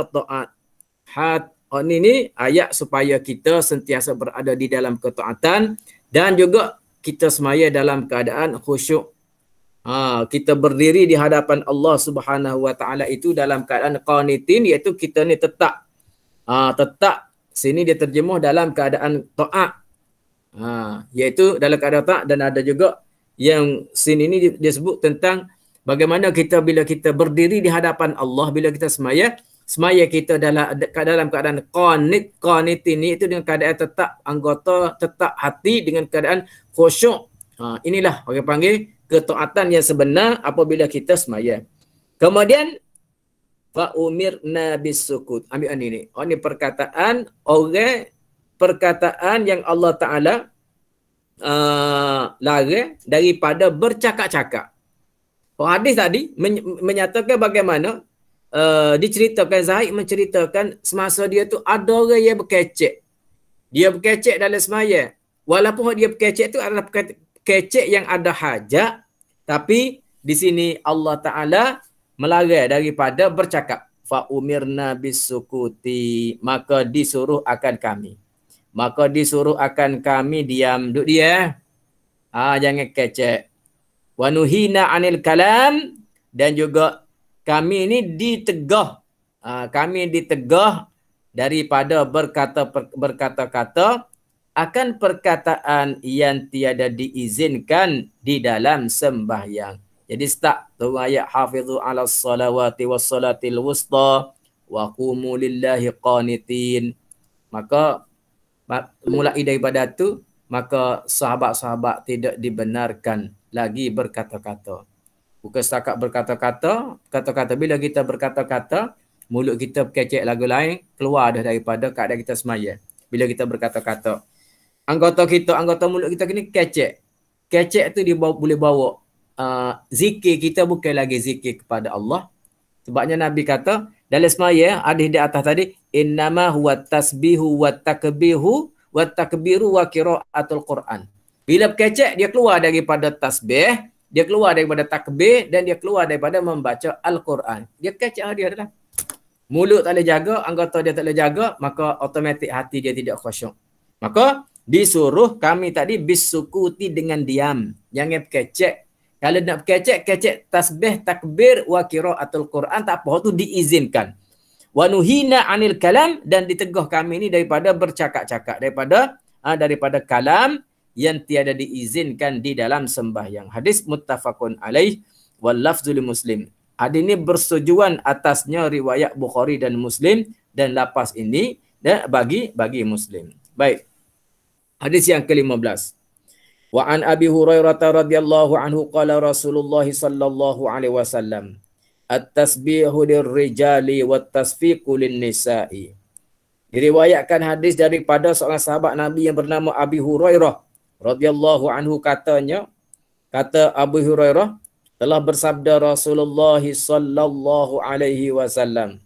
taat. Ini ayat supaya kita sentiasa berada di dalam ketaatan dan juga kita semaya dalam keadaan khusyuk. Kita berdiri di hadapan Allah Subhanahu Wa Taala itu dalam keadaan qanitin, iaitu kita ni tetap sini dia terjemuh dalam keadaan taat. Iaitu dalam keadaan taat, dan ada juga yang sini ni disebut tentang bagaimana kita bila kita berdiri di hadapan Allah, bila kita semaya kita dalam keadaan qanit ini itu dengan keadaan tetap anggota, tetap hati dengan keadaan khusyuk. Inilah orang panggil ketaatan yang sebenar apabila kita semaya. Kemudian fa umirna bisukut. Ambil ini. Ini perkataan yang Allah Taala larang daripada bercakap-cakap. Hadis tadi menyatakan bagaimana diceritakan, Zaid menceritakan semasa dia tu ada orang yang berkecek. Dia berkecek dalam semaya. Walaupun dia berkecek tu adalah kecek yang ada hajat, tapi di sini Allah Taala melarang daripada bercakap. Fa umirna bisukuti, maka disuruh akan kami. Diam, duduk dia. Jangan kecek. Wa nuhina anil kalam, dan juga kami ini ditegah. Kami ditegah daripada berkata-kata akan perkataan yang tiada diizinkan di dalam sembahyang. Jadi start tu ayat hafizu ala salawati was salatil wusta wa qumu lillahi qanitin. Maka mulai daripada tu maka sahabat-sahabat tidak dibenarkan lagi berkata-kata. Bukan setakat berkata-kata, bila kita berkata-kata, mulut kita berkecek lagu lain, keluar dah daripada keadaan kita semaya. Bila kita berkata-kata. Anggota mulut kita ni kecek. Kecek tu dia boleh bawa zikir kita bukan lagi zikir kepada Allah. Sebabnya Nabi kata, dalam semaya, ada di atas tadi, innama huwa tasbihu wa takbiru wa qiraatul Quran. Bila berkecek, dia keluar daripada tasbih, dia keluar daripada takbir, dan dia keluar daripada membaca Al-Quran. Dia kecek dia adalah. Mulut tak boleh jaga, anggota dia tak boleh jaga, maka automatik hati dia tidak khusyuk. Maka disuruh kami tadi bisukuti dengan diam. Jangan berkecek. Kalau nak berkecek tasbih, takbir, wa qiraatul Quran, tak apa, itu diizinkan. Wa nuhina anil kalam, dan ditegah kami ini daripada bercakap-cakap. Daripada kalam yang tiada diizinkan di dalam sembahyang. Hadis muttafaqun alaih wal lafzul Muslim. Hadis ini bersetujuan atasnya riwayat Bukhari dan Muslim, dan lafaz ini bagi Muslim. Baik. Hadis yang ke-15. Wa an Abi Hurairah radhiyallahu anhu qala Rasulullah sallallahu alaihi wasallam at-tasbihu lirrijali wat-tasfiqu lin-nisa'i. Diriwayatkan hadis daripada seorang sahabat Nabi yang bernama Abi Hurairah radhiyallahu anhu kata Abu Hurairah telah bersabda Rasulullah sallallahu alaihi wasallam.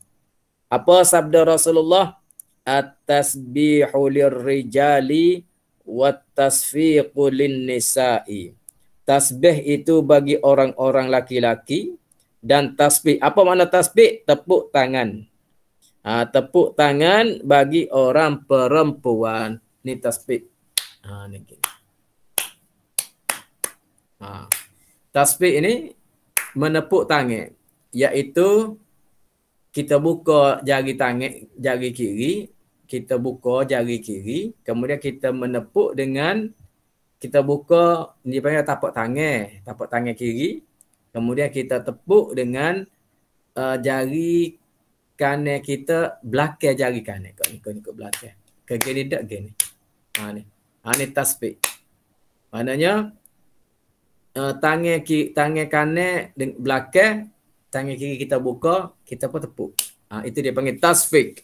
Apa sabda Rasulullah? At-tasbihu lirrijali wat-tasfiqu lin-nisa'i. Tasbih itu bagi orang-orang laki-laki dan tasbih. Apa makna tasbih? Tepuk tangan. Tepuk tangan bagi orang perempuan. Ni tasbih. Ni gini. Tasbih ini menepuk tangan, iaitu kita buka jari tangan, jari kiri, kita buka jari kiri, kemudian kita menepuk dengan kita buka, ni panggil tapak tangan kiri, kemudian kita tepuk dengan jari kanan kita, belakang jari kanan. Kau ni ke belakang. Ke kiri tak gini. Ni tasbih. Maknanya tangan kanan belakang, tangan kiri kita buka, kita pun tepuk. Itu dia panggil tasfiq.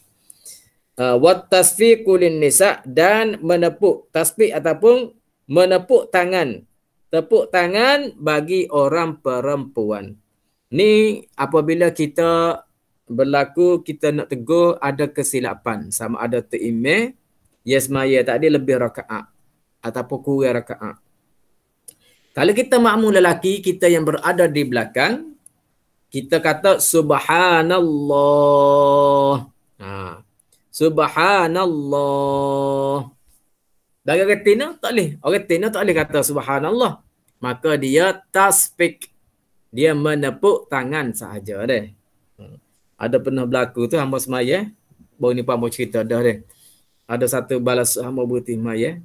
Wat tasfiqu lin-nisa, dan menepuk tasbih ataupun menepuk tangan. Tepuk tangan bagi orang perempuan. Ni apabila kita berlaku, kita nak tegur ada kesilapan. Sama ada terimeh, semaya tadi lebih rakaat ataupun kurang rakaat. Kalau kita makmum lelaki, kita yang berada di belakang, kita kata subhanallah. Subhanallah. Bagi orang Tina tak boleh. Orang Tina tak boleh kata subhanallah. Maka dia tasbih. Dia menepuk tangan sahaja deh. Ada pernah berlaku tu hamba semaya. Baru ni pun cerita dah deh. Ada satu balas hamba berhenti semaya.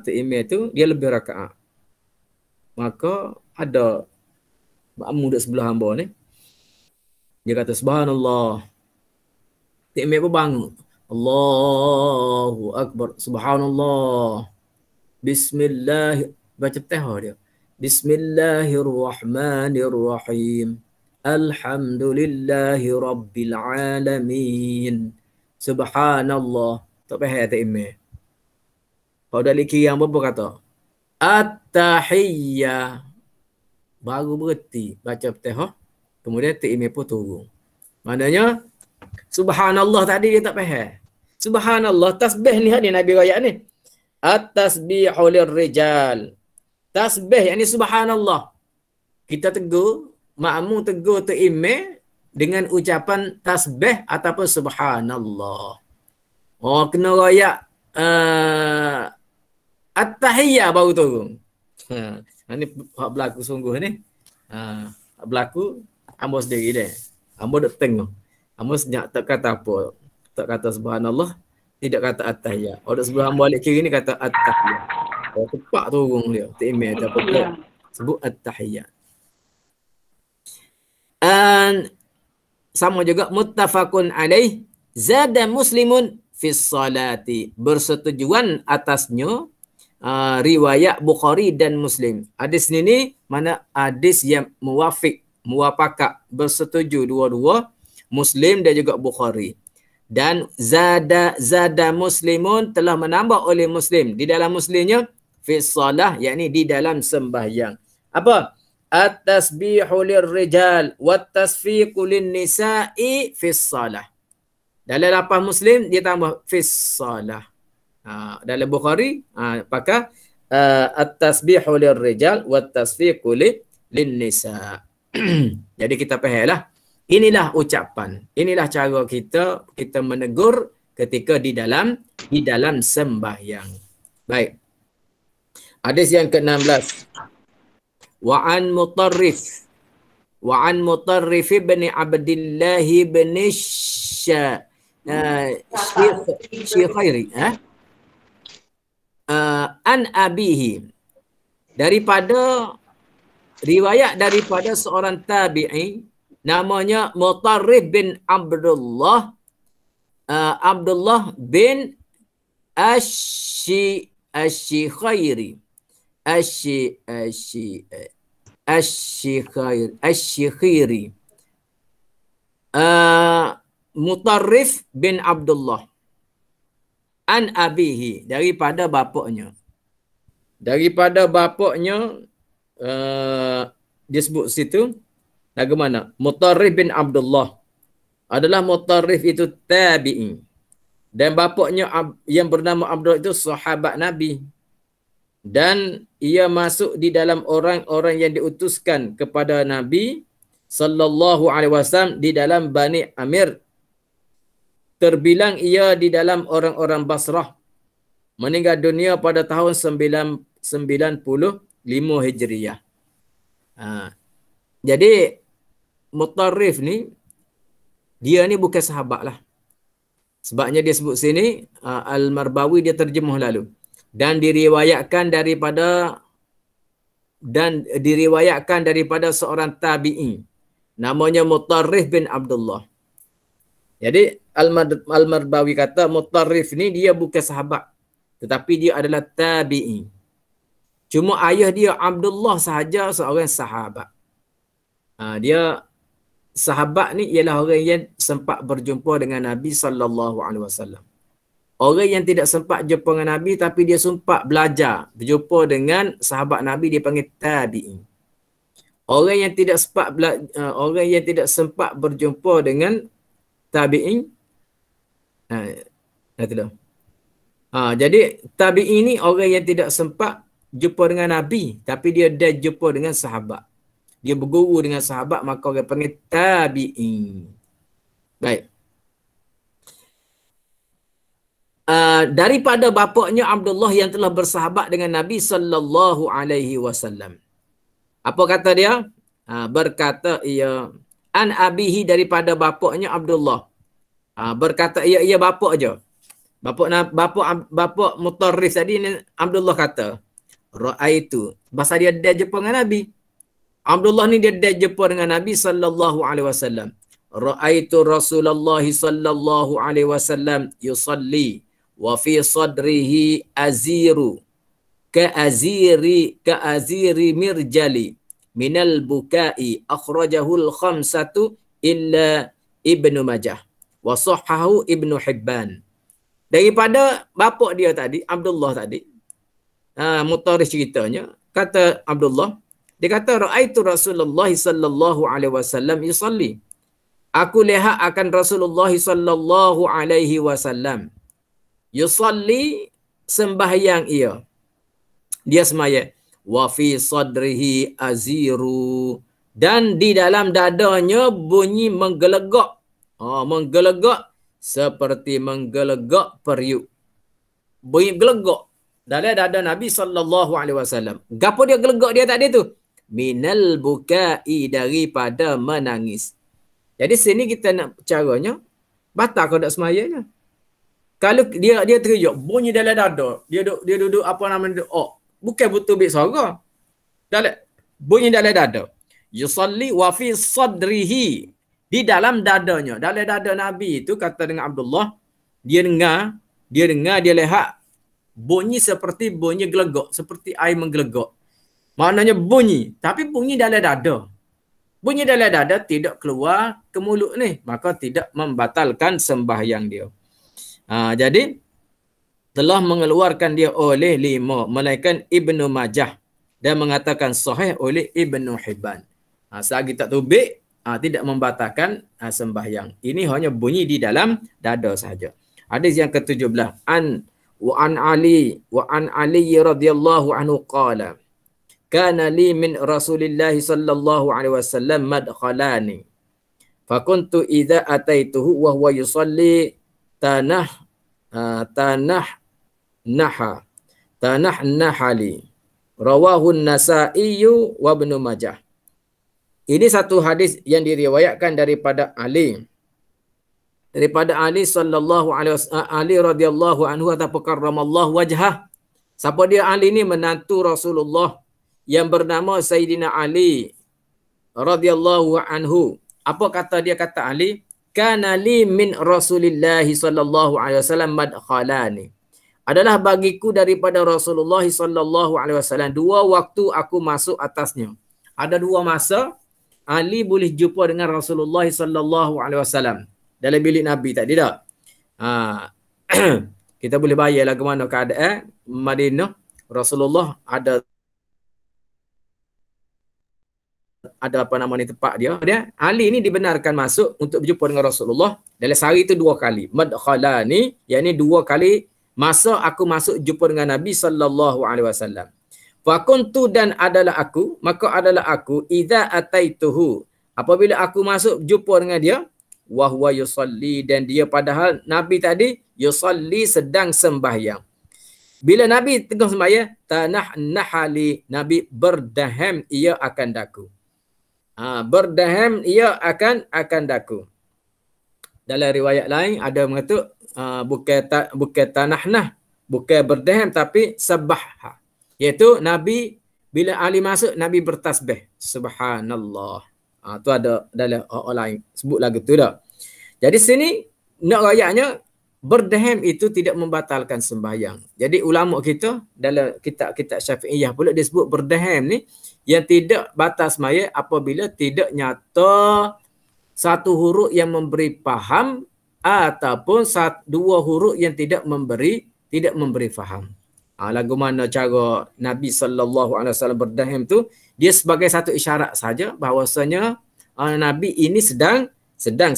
Terimeh tu dia lebih rakaat. Maka ada makmum dekat sebelah hamba ni. Dia kata subhanallah. Terimeh pun bangun. Allahu akbar. Subhanallah. Bismillah. Baca Fatihah dia. Bismillahirrahmanirrahim. Alhamdulillahi rabbil alamin. Subhanallah. Tak payah terimeh. Kalau dari kiri yang berapa kata? At-tahiyyah. Baru berhenti baca Fatihah. Kemudian terimeh pun turun. Maknanya, subhanallah tadi dia tak faham. Subhanallah, tasbih ni hadis Nabi rakyat ni. At-tasbihu lirrijal. Tasbih, yang ni subhanallah. Kita tegur, makmum tegur terimeh dengan ucapan tasbih ataupun subhanallah. Kena rakyat at-tahiyyah baru turun. Ini berlaku sungguh ni. Berlaku, ambo sendiri dia. Ambo duk tengok. Ambo senyap tak kata apa. Tak kata subhanallah, tidak kata at-tahiyyah. Orang sebelah hamba balik kiri ni kata at-tahiyyah. Tepat turun dia. Terimeh apa sebut at-tahiyyah. Sama juga muttafaqun alaih, zada muslimun fi salati. Bersetujuan atasnya riwayat Bukhari dan Muslim. Hadis ni mana hadis yang muwafakat, bersetuju dua-dua, Muslim dan juga Bukhari. Dan zada muslimun telah menambah oleh Muslim. Di dalam Muslimnya fi salah, yakni di dalam sembahyang. Apa? At-tasbihu lirrijal wat tasfiqu lin-nisa'i fi salah. Dalam lafaz Muslim dia tambah fi salah. Dalam Bukhari pakai at-tasbihu lirrijal wat tasfiqu lin-nisa'. Jadi kita fahamlah. Inilah ucapan. Inilah cara kita menegur ketika di dalam sembahyang. Baik. Hadis yang ke-16. Wa an Mutarrif ibn Abdullah ibn Syekhairi. An abihi. Daripada riwayat daripada seorang tabi'i namanya Mutarrif bin Abdullah bin Asy-Syikhairi. Asy-Syikhairi. Mutarrif bin Abdullah. An abihi. Daripada bapaknya. Daripada bapaknya. Dia sebut situ. Bagaimana? Mutarrif bin Abdullah. Adalah Mutarrif itu tabi'i. Dan bapaknya yang bernama Abdullah itu sahabat Nabi. Dan ia masuk di dalam orang-orang yang diutuskan kepada Nabi sallallahu alaihi wasallam di dalam Bani Amir. Terbilang ia di dalam orang-orang Basrah. Meninggal dunia pada tahun 95 Hijriah. Jadi Mutarrif ni, dia ni bukan sahabat lah. Sebabnya dia sebut sini, Al-Marbawi dia terjemuh lalu. Dan diriwayatkan daripada seorang tabi'i. Namanya Mutarrif bin Abdullah. Jadi Al-Marbawi kata Mutarrif ni dia bukan sahabat. Tetapi dia adalah tabi'i. Cuma ayah dia Abdullah sahaja seorang sahabat. Dia sahabat ni ialah orang yang sempat berjumpa dengan Nabi sallallahu alaihi wasallam. Orang yang tidak sempat jumpa dengan Nabi tapi dia sempat belajar, berjumpa dengan sahabat Nabi, dia panggil tabi'i. Orang yang tidak sempat berjumpa dengan tabi'i, jadi tabi'i ni orang yang tidak sempat jumpa dengan Nabi tapi dia dah jumpa dengan sahabat. Dia berguru dengan sahabat, maka orang panggil tabi'i. Baik. Daripada bapaknya Abdullah yang telah bersahabat dengan Nabi sallallahu alaihi wasallam. Apa kata dia? Berkata ia an abihi, daripada bapaknya Abdullah. Berkata ia bapak je. Bapak Mutarrif tadi ni Abdullah kata, ra'aitu. Pasal dia dah jumpa dengan Nabi. Abdullah ni dia dah jumpa dengan Nabi sallallahu alaihi wasallam. Ra'aitu Rasulullah sallallahu alaihi wasallam yusalli wa fi sadrihi aziru ka aziri mirjali minal bukai, akhrajahu al-khamsatu illa Ibnu Majah wa sahhahu Ibnu Hibban. Daripada bapak dia tadi, Abdullah tadi, Mutarrif ceritanya, kata Abdullah, dia kata ra'aitu Rasulullah sallallahu alaihi wasallam yusalli. Aku lihat akan Rasulullah sallallahu alaihi wasallam yusalli, sembahyang ia. Dia sembahyang. Wa fi sadrihi aziru, dan di dalam dadanya bunyi menggelegak. Menggelegak seperti menggelegak periuk. Bunyi gelegak dalam dada Nabi sallallahu alaihi wasallam. Gapo dia gelegak dia tadi tu? Minal bukai, daripada menangis. Jadi sini kita nak caranya, batal kau tak semayanya. Kalau dia teriak bunyi dalam dada, dia duduk apa namanya, bukan betul bit suara. Bunyi dalam dada. Yusalli wa fi sadrihi, di dalam dadanya. Dalam dada Nabi itu, kata dengan Abdullah, dia lihat bunyi seperti bunyi gelegak, seperti air menggelegak. Maknanya bunyi, tapi bunyi dalam dada. Bunyi dalam dada tidak keluar ke mulut ni, maka tidak membatalkan sembahyang dia. Jadi telah mengeluarkan dia oleh 5, melainkan Ibnu Majah, dan mengatakan sahih oleh Ibnu Hibban. Selagi tak tubik, tidak membatalkan sembahyang. Ini hanya bunyi di dalam dada sahaja. Hadis yang ke-17, wa an Ali radhiyallahu anhu qala, kana li min Rasulillah sallallahu alaihi wasallam madkhalani, fakuntu idza ataituhu wa huwa yusalli nahali, rawahu an-Nasa'i wa Ibnu Majah. Ini satu hadis yang diriwayatkan daripada Ali. Daripada Ali sallallahu alaihi wasallam, Ali radhiyallahu anhu atau karramallahu wajhah. Siapa dia Ali ni? Menantu Rasulullah yang bernama Sayyidina Ali radhiyallahu anhu. Apa kata dia? Kata Ali, kana li min Rasulillah sallallahu alaihi wasallam madkhalani. adalah bagiku daripada Rasulullah sallallahu alaihi wasallam 2 waktu aku masuk atasnya. Ada 2 masa Ali boleh jumpa dengan Rasulullah sallallahu alaihi wasallam dalam bilik Nabi tak tidak. Kita boleh bayanglah ke mana keadaan Madinah Rasulullah ada apa nama ni tempat dia. Ali ni dibenarkan masuk untuk berjumpa dengan Rasulullah dalam sehari itu 2 kali. Madkhalani, yakni 2 kali masa aku masuk jumpa dengan Nabi sallallahu alaihi wasallam. Fa kuntu dan adalah aku, maka adalah aku idza ataituhu, apabila aku masuk jumpa dengan dia, wa huwa yusalli, dan dia padahal Nabi tadi yusalli sedang sembahyang. Bila Nabi tengah sembahyang, tanahali, Nabi berdaham ia akan daku. Berdaham ia akan daku. Dalam riwayat lain ada mengatakan bukan tanah, bukan berdaham tapi sabah. Iaitu Nabi bila Ali masuk, Nabi bertasbih. Subhanallah. Tu ada dalam orang lain sebut lagu tu dah. Jadi sini nak rayaknya berdaham itu tidak membatalkan sembahyang. Jadi ulama kita dalam kitab-kitab Syafi'iyah pula dia sebut berdaham ni yang tidak batal sembahyang apabila tidak nyata satu huruf yang memberi faham ataupun 2 huruf yang tidak memberi faham. Lagu mana cara Nabi sallallahu alaihi wasallam berdaham tu, dia sebagai satu isyarat saja bahawasanya Nabi ini sedang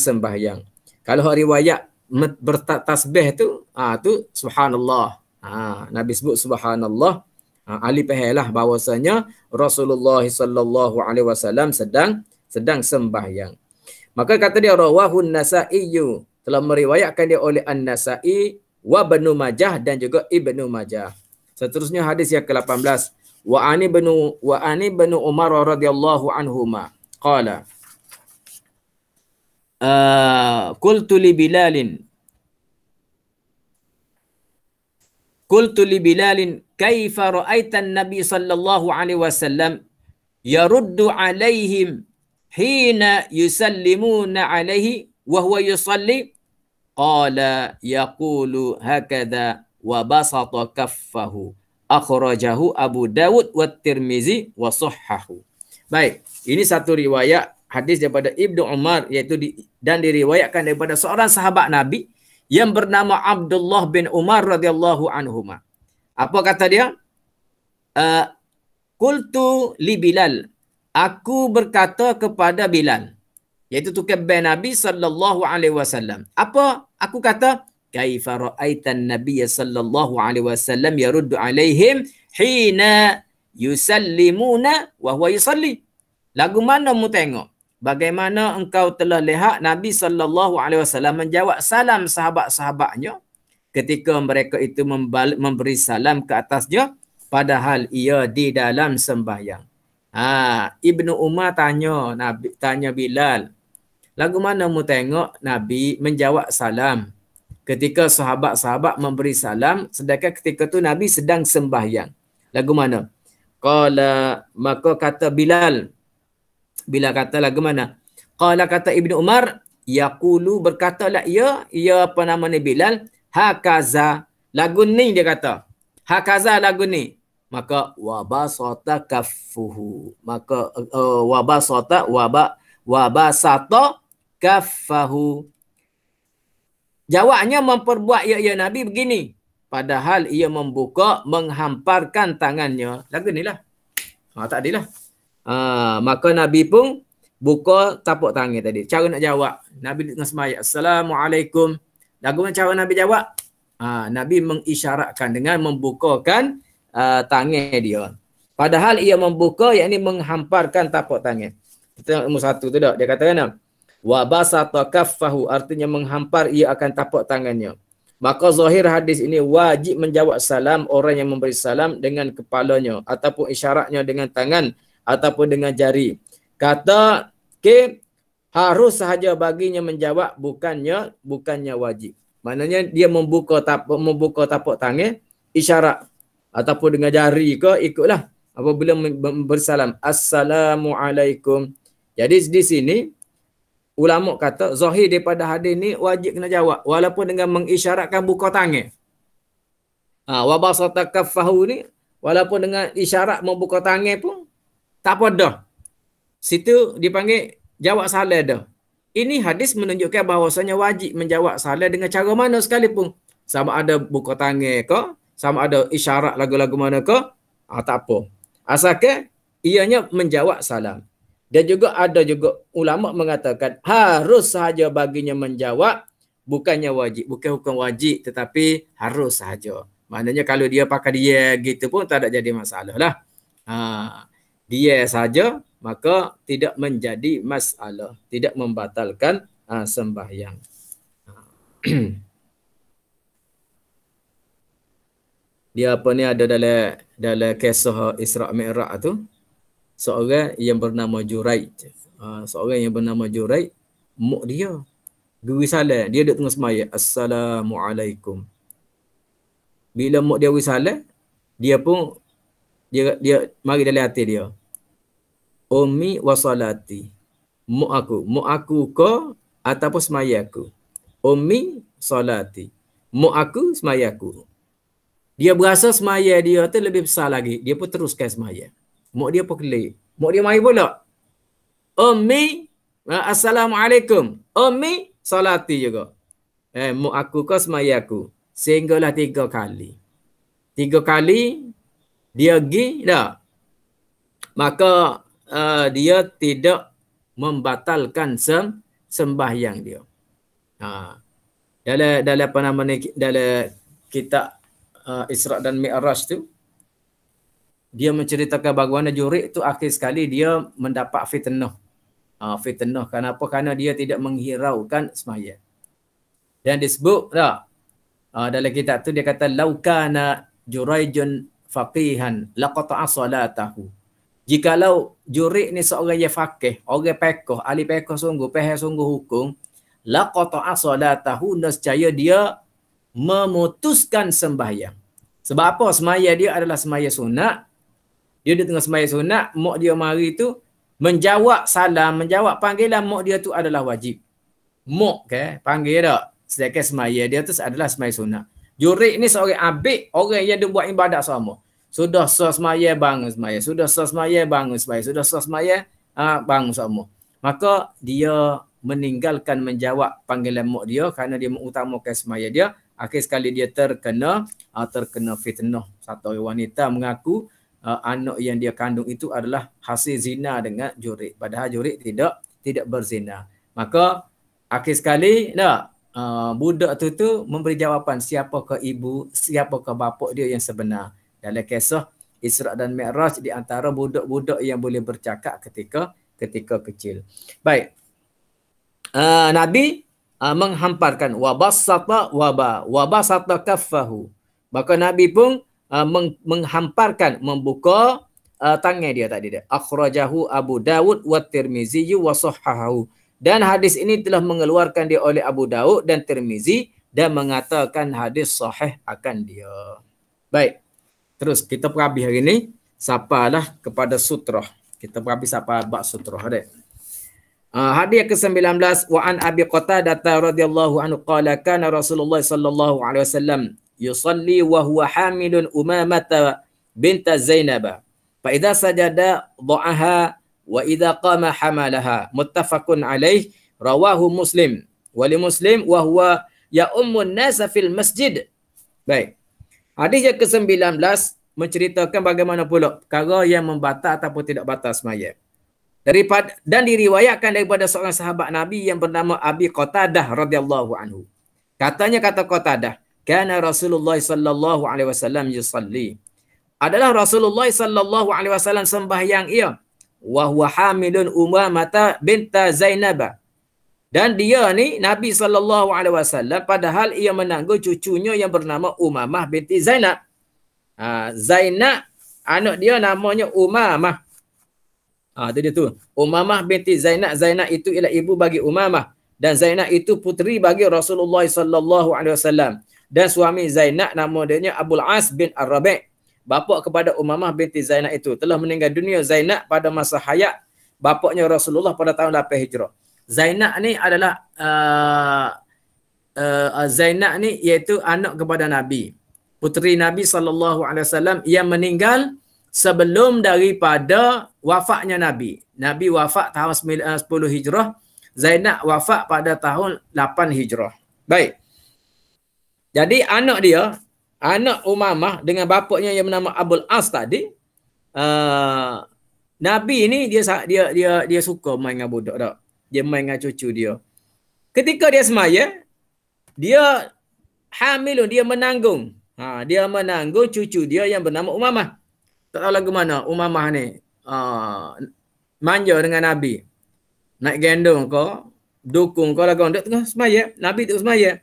sembahyang. Kalau riwayat bertasbih tu tu subhanallah. Nabi sebut subhanallah. Ali fahamlah bahawasanya Rasulullah sallallahu alaihi wasallam sedang sembahyang. Maka kata dia rawahun Nasa'i, telah meriwayatkan dia oleh An-Nasa'i wa Ibnu Majah dan juga Ibnu Majah. Seterusnya hadis yang ke-18. Wa ani banu Umar radhiyallahu anhuma qala qultu li Bilalin kaifa ra'aita an-nabi sallallahu alaihi wasallam yaruddu alaihim hina yusallimuna alaihi wa huwa yusalli qala yaqulu hakadha wa basata kaffahu akhrajahu Abu Dawud wa Tirmizi wa sahhahu. Baik, ini satu riwayat hadis daripada Ibnu Umar dan diriwayatkan daripada seorang sahabat Nabi yang bernama Abdullah bin Umar radhiyallahu anhuma. Apa kata dia? Qultu li Bilal, aku berkata kepada Bilal, iaitu tukang Nabi sallallahu alaihi wasallam. Apa aku kata? Kaifa ra'aitan nabiyya sallallahu alaihi wasallam yaruddu alaihim hina yusallimuna wa huwa yusalli. Lagu mana mu tengok? Bagaimana engkau telah lihat Nabi sallallahu alaihi wasallam menjawab salam sahabat-sahabatnya ketika mereka itu memberi salam ke atasnya padahal ia di dalam sembahyang. Ibnu Umar tanya Bilal, lagu mana mu tengok Nabi menjawab salam ketika sahabat-sahabat memberi salam sedangkan ketika tu Nabi sedang sembahyang. Lagu mana? Qala, maka kata Bilal kata lagu mana? Qala, kata Ibnu Umar, yaqulu, berkatalah ia apa nama ni Bilal, hakaza, lagu ni dia kata. Hakaza lagu ni. Maka wabasata kaffuhu. Maka wabasata kaffahu. Jawabnya memperbuat ia Nabi begini. Padahal ia menghamparkan tangannya. Lagu ni lah. Tak adilah. Maka Nabi pun buka tapak tangan tadi. Cara nak jawab. Nabi dengan semaya. Assalamualaikum. Lagu mana cara Nabi jawab? Nabi mengisyaratkan dengan membukakan tangan dia. Padahal ia membuka, yakni menghamparkan tapak tangan. Kita tengok nombor 1 tu dah. Dia kata kan? Wa basata kaffahu, artinya menghampar ia akan tapak tangannya. Maka zahir hadis ini wajib menjawab salam orang yang memberi salam dengan kepalanya ataupun isyaratnya dengan tangan ataupun dengan jari. Kata harus sahaja baginya menjawab, bukannya wajib. Maknanya dia membuka tapak tangan, isyarat ataupun dengan jari ke ikutlah apabila bersalam. Assalamualaikum. Jadi di sini ulama kata zahir daripada hadis ni wajib kena jawab walaupun dengan mengisyaratkan buka tangan. Wa basata kaffahu ni walaupun dengan isyarat membuka tangan pun tak apa dah. Situ dipanggil jawab salam dah. Ini hadis menunjukkan bahawasanya wajib menjawab salam dengan cara mana sekalipun. Sama ada buka tangan ke, sama ada isyarat lagu-lagu mana ke, tak apa. Asalkan ianya menjawab salam. Dan juga ada juga ulama mengatakan harus sahaja baginya menjawab, bukannya wajib, bukan hukum wajib tetapi harus sahaja. Maknanya kalau dia pakai dia gitu pun tak ada jadi masalah lah. Dia saja maka tidak menjadi masalah, tidak membatalkan sembahyang. Dia apa ni ada dalam kisah Isra' Mi'raj tu, seorang yang bernama Juraid. Seorang yang bernama Juraid, mak dia beri salam, dia duduk tengah semaya, Assalamualaikum. Bila mak dia beri salam, dia pun dia mari dalam hati dia, Ummi wa salati. Mak aku ke ataupun semaya aku. Ummi salati. Mak aku semaya aku. Dia berasa semaya dia tu lebih besar lagi. Dia pun teruskan semaya. Mak dia pun kelik. Mak dia mari pula. Ummi, Assalamualaikum. Ummi, salati juga. Mak aku ke semaya aku. Sehinggalah 3 kali. 3 kali dia pergi dah. Maka dia tidak membatalkan sembahyang dia. Dalam apa nama ni, dalam kitab Isra' dan Mi'raj tu, dia menceritakan bagaimana Juraid tu akhir sekali dia mendapat fitnah. Fitnah kenapa? Kerana dia tidak menghiraukan sembahyang. Dan disebut tak? Dalam kitab tu dia kata laukana Juraijun faqihan laqata'a salatahu. Jikalau Juraid ni seorang yang faqih, orang pekoh, ahli pekoh sungguh, faham sungguh hukum, laqata'a salatahu, nescaya dia memutuskan sembahyang. Sebab apa? Semaya dia adalah semaya sunat. Dia di tengah semaya sunat, mak dia mari tu menjawab salam, menjawab panggilan mak dia tu adalah wajib. Mak panggil tak? Sedangkan semaya dia tu adalah semaya sunat. Juraid ni seorang abid, orang yang dia buat ibadat sama. Sudah sah semaya, bangun semaya. Sudah sah semaya, bangun semaya. Sudah sah semaya, bangun sama. Maka dia meninggalkan menjawab panggilan mak dia kerana dia mengutamakan semaya dia. Akhir sekali dia terkena fitnah. Satu wanita mengaku anak yang dia kandung itu adalah hasil zina dengan Juraid. Padahal Juraid tidak berzina. Maka akhir sekali budak tu memberi jawapan siapakah ibu, siapakah bapa dia yang sebenar. Dalam kisah Isra' dan Mi'raj, di antara budak-budak yang boleh bercakap ketika kecil. Baik. Nabi menghamparkan wabasata kaffahu. Maka Nabi pun menghamparkan, membuka tangan dia tadi dia. Akhrajahu Abu Dawud wa Tirmizi wa sahhahu. Dan hadis ini telah mengeluarkan dia oleh Abu Dawud dan Tirmizi dan mengatakan hadis sahih akan dia. Baik. Terus kita perhabis hari ini sapalah kepada sutrah. Kita perhabis sapa bab sutrah dia. Hadis ke-19 wa an Abi Qatadah radhiyallahu anhu qala kana Rasulullah sallallahu alaihi wasallam yusalli wa huwa hamilun Umamah bint Zainab. Fa idza sajada dha'aha wa idza qama hamalaha. Muttafaqun alaih, rawahu Muslim. Wa li Muslim wa huwa ya ummun nas fil masjid. Baik. Hadis yang ke-19 menceritakan bagaimana pula perkara yang membatal ataupun tidak batal sembahyang. Dan diriwayatkan daripada seorang sahabat Nabi yang bernama Abi Qatadah radhiyallahu anhu. Kata Qatadah, kana Rasulullah sallallahu alaihi wasallam yusalli. Adalah Rasulullah sallallahu alaihi wasallam sembahyang ia wa huwa hamilun Umamah bint Zainab. Dan dia ni Nabi sallallahu alaihi wasallam padahal ia menanggung cucunya yang bernama Umamah binti Zainab. Zainab anak dia namanya Umamah. Itu dia tu. Umamah binti Zainab. Zainab itu ialah ibu bagi Umamah. Dan Zainab itu puteri bagi Rasulullah sallallahu alaihi wasallam. Dan suami Zainab nama dia Abul As bin Ar-Rabi'. Bapa kepada Umamah binti Zainab itu telah meninggal dunia Zainab pada masa hayat bapaknya Rasulullah pada tahun 8 Hijrah. Zainab ni adalah Zainab ni iaitu anak kepada Nabi. puteri Nabi SAW yang meninggal sebelum daripada wafatnya Nabi. Nabi wafat tahun 10 Hijrah. Zainab wafat pada tahun 8 Hijrah. Baik. Jadi anak dia, anak Umamah dengan bapaknya yang bernama Abul As tadi, Nabi ni dia suka main dengan budak tak? Dia main dengan cucu dia. Ketika dia semaya, dia hamilun, dia menanggung. Dia menanggung cucu dia yang bernama Umamah. Tak tahu lagu mana Umamah ni manja dengan Nabi. Naik gendong kau, dukung kau lagu dia tengah semaya, Nabi tengah semaya.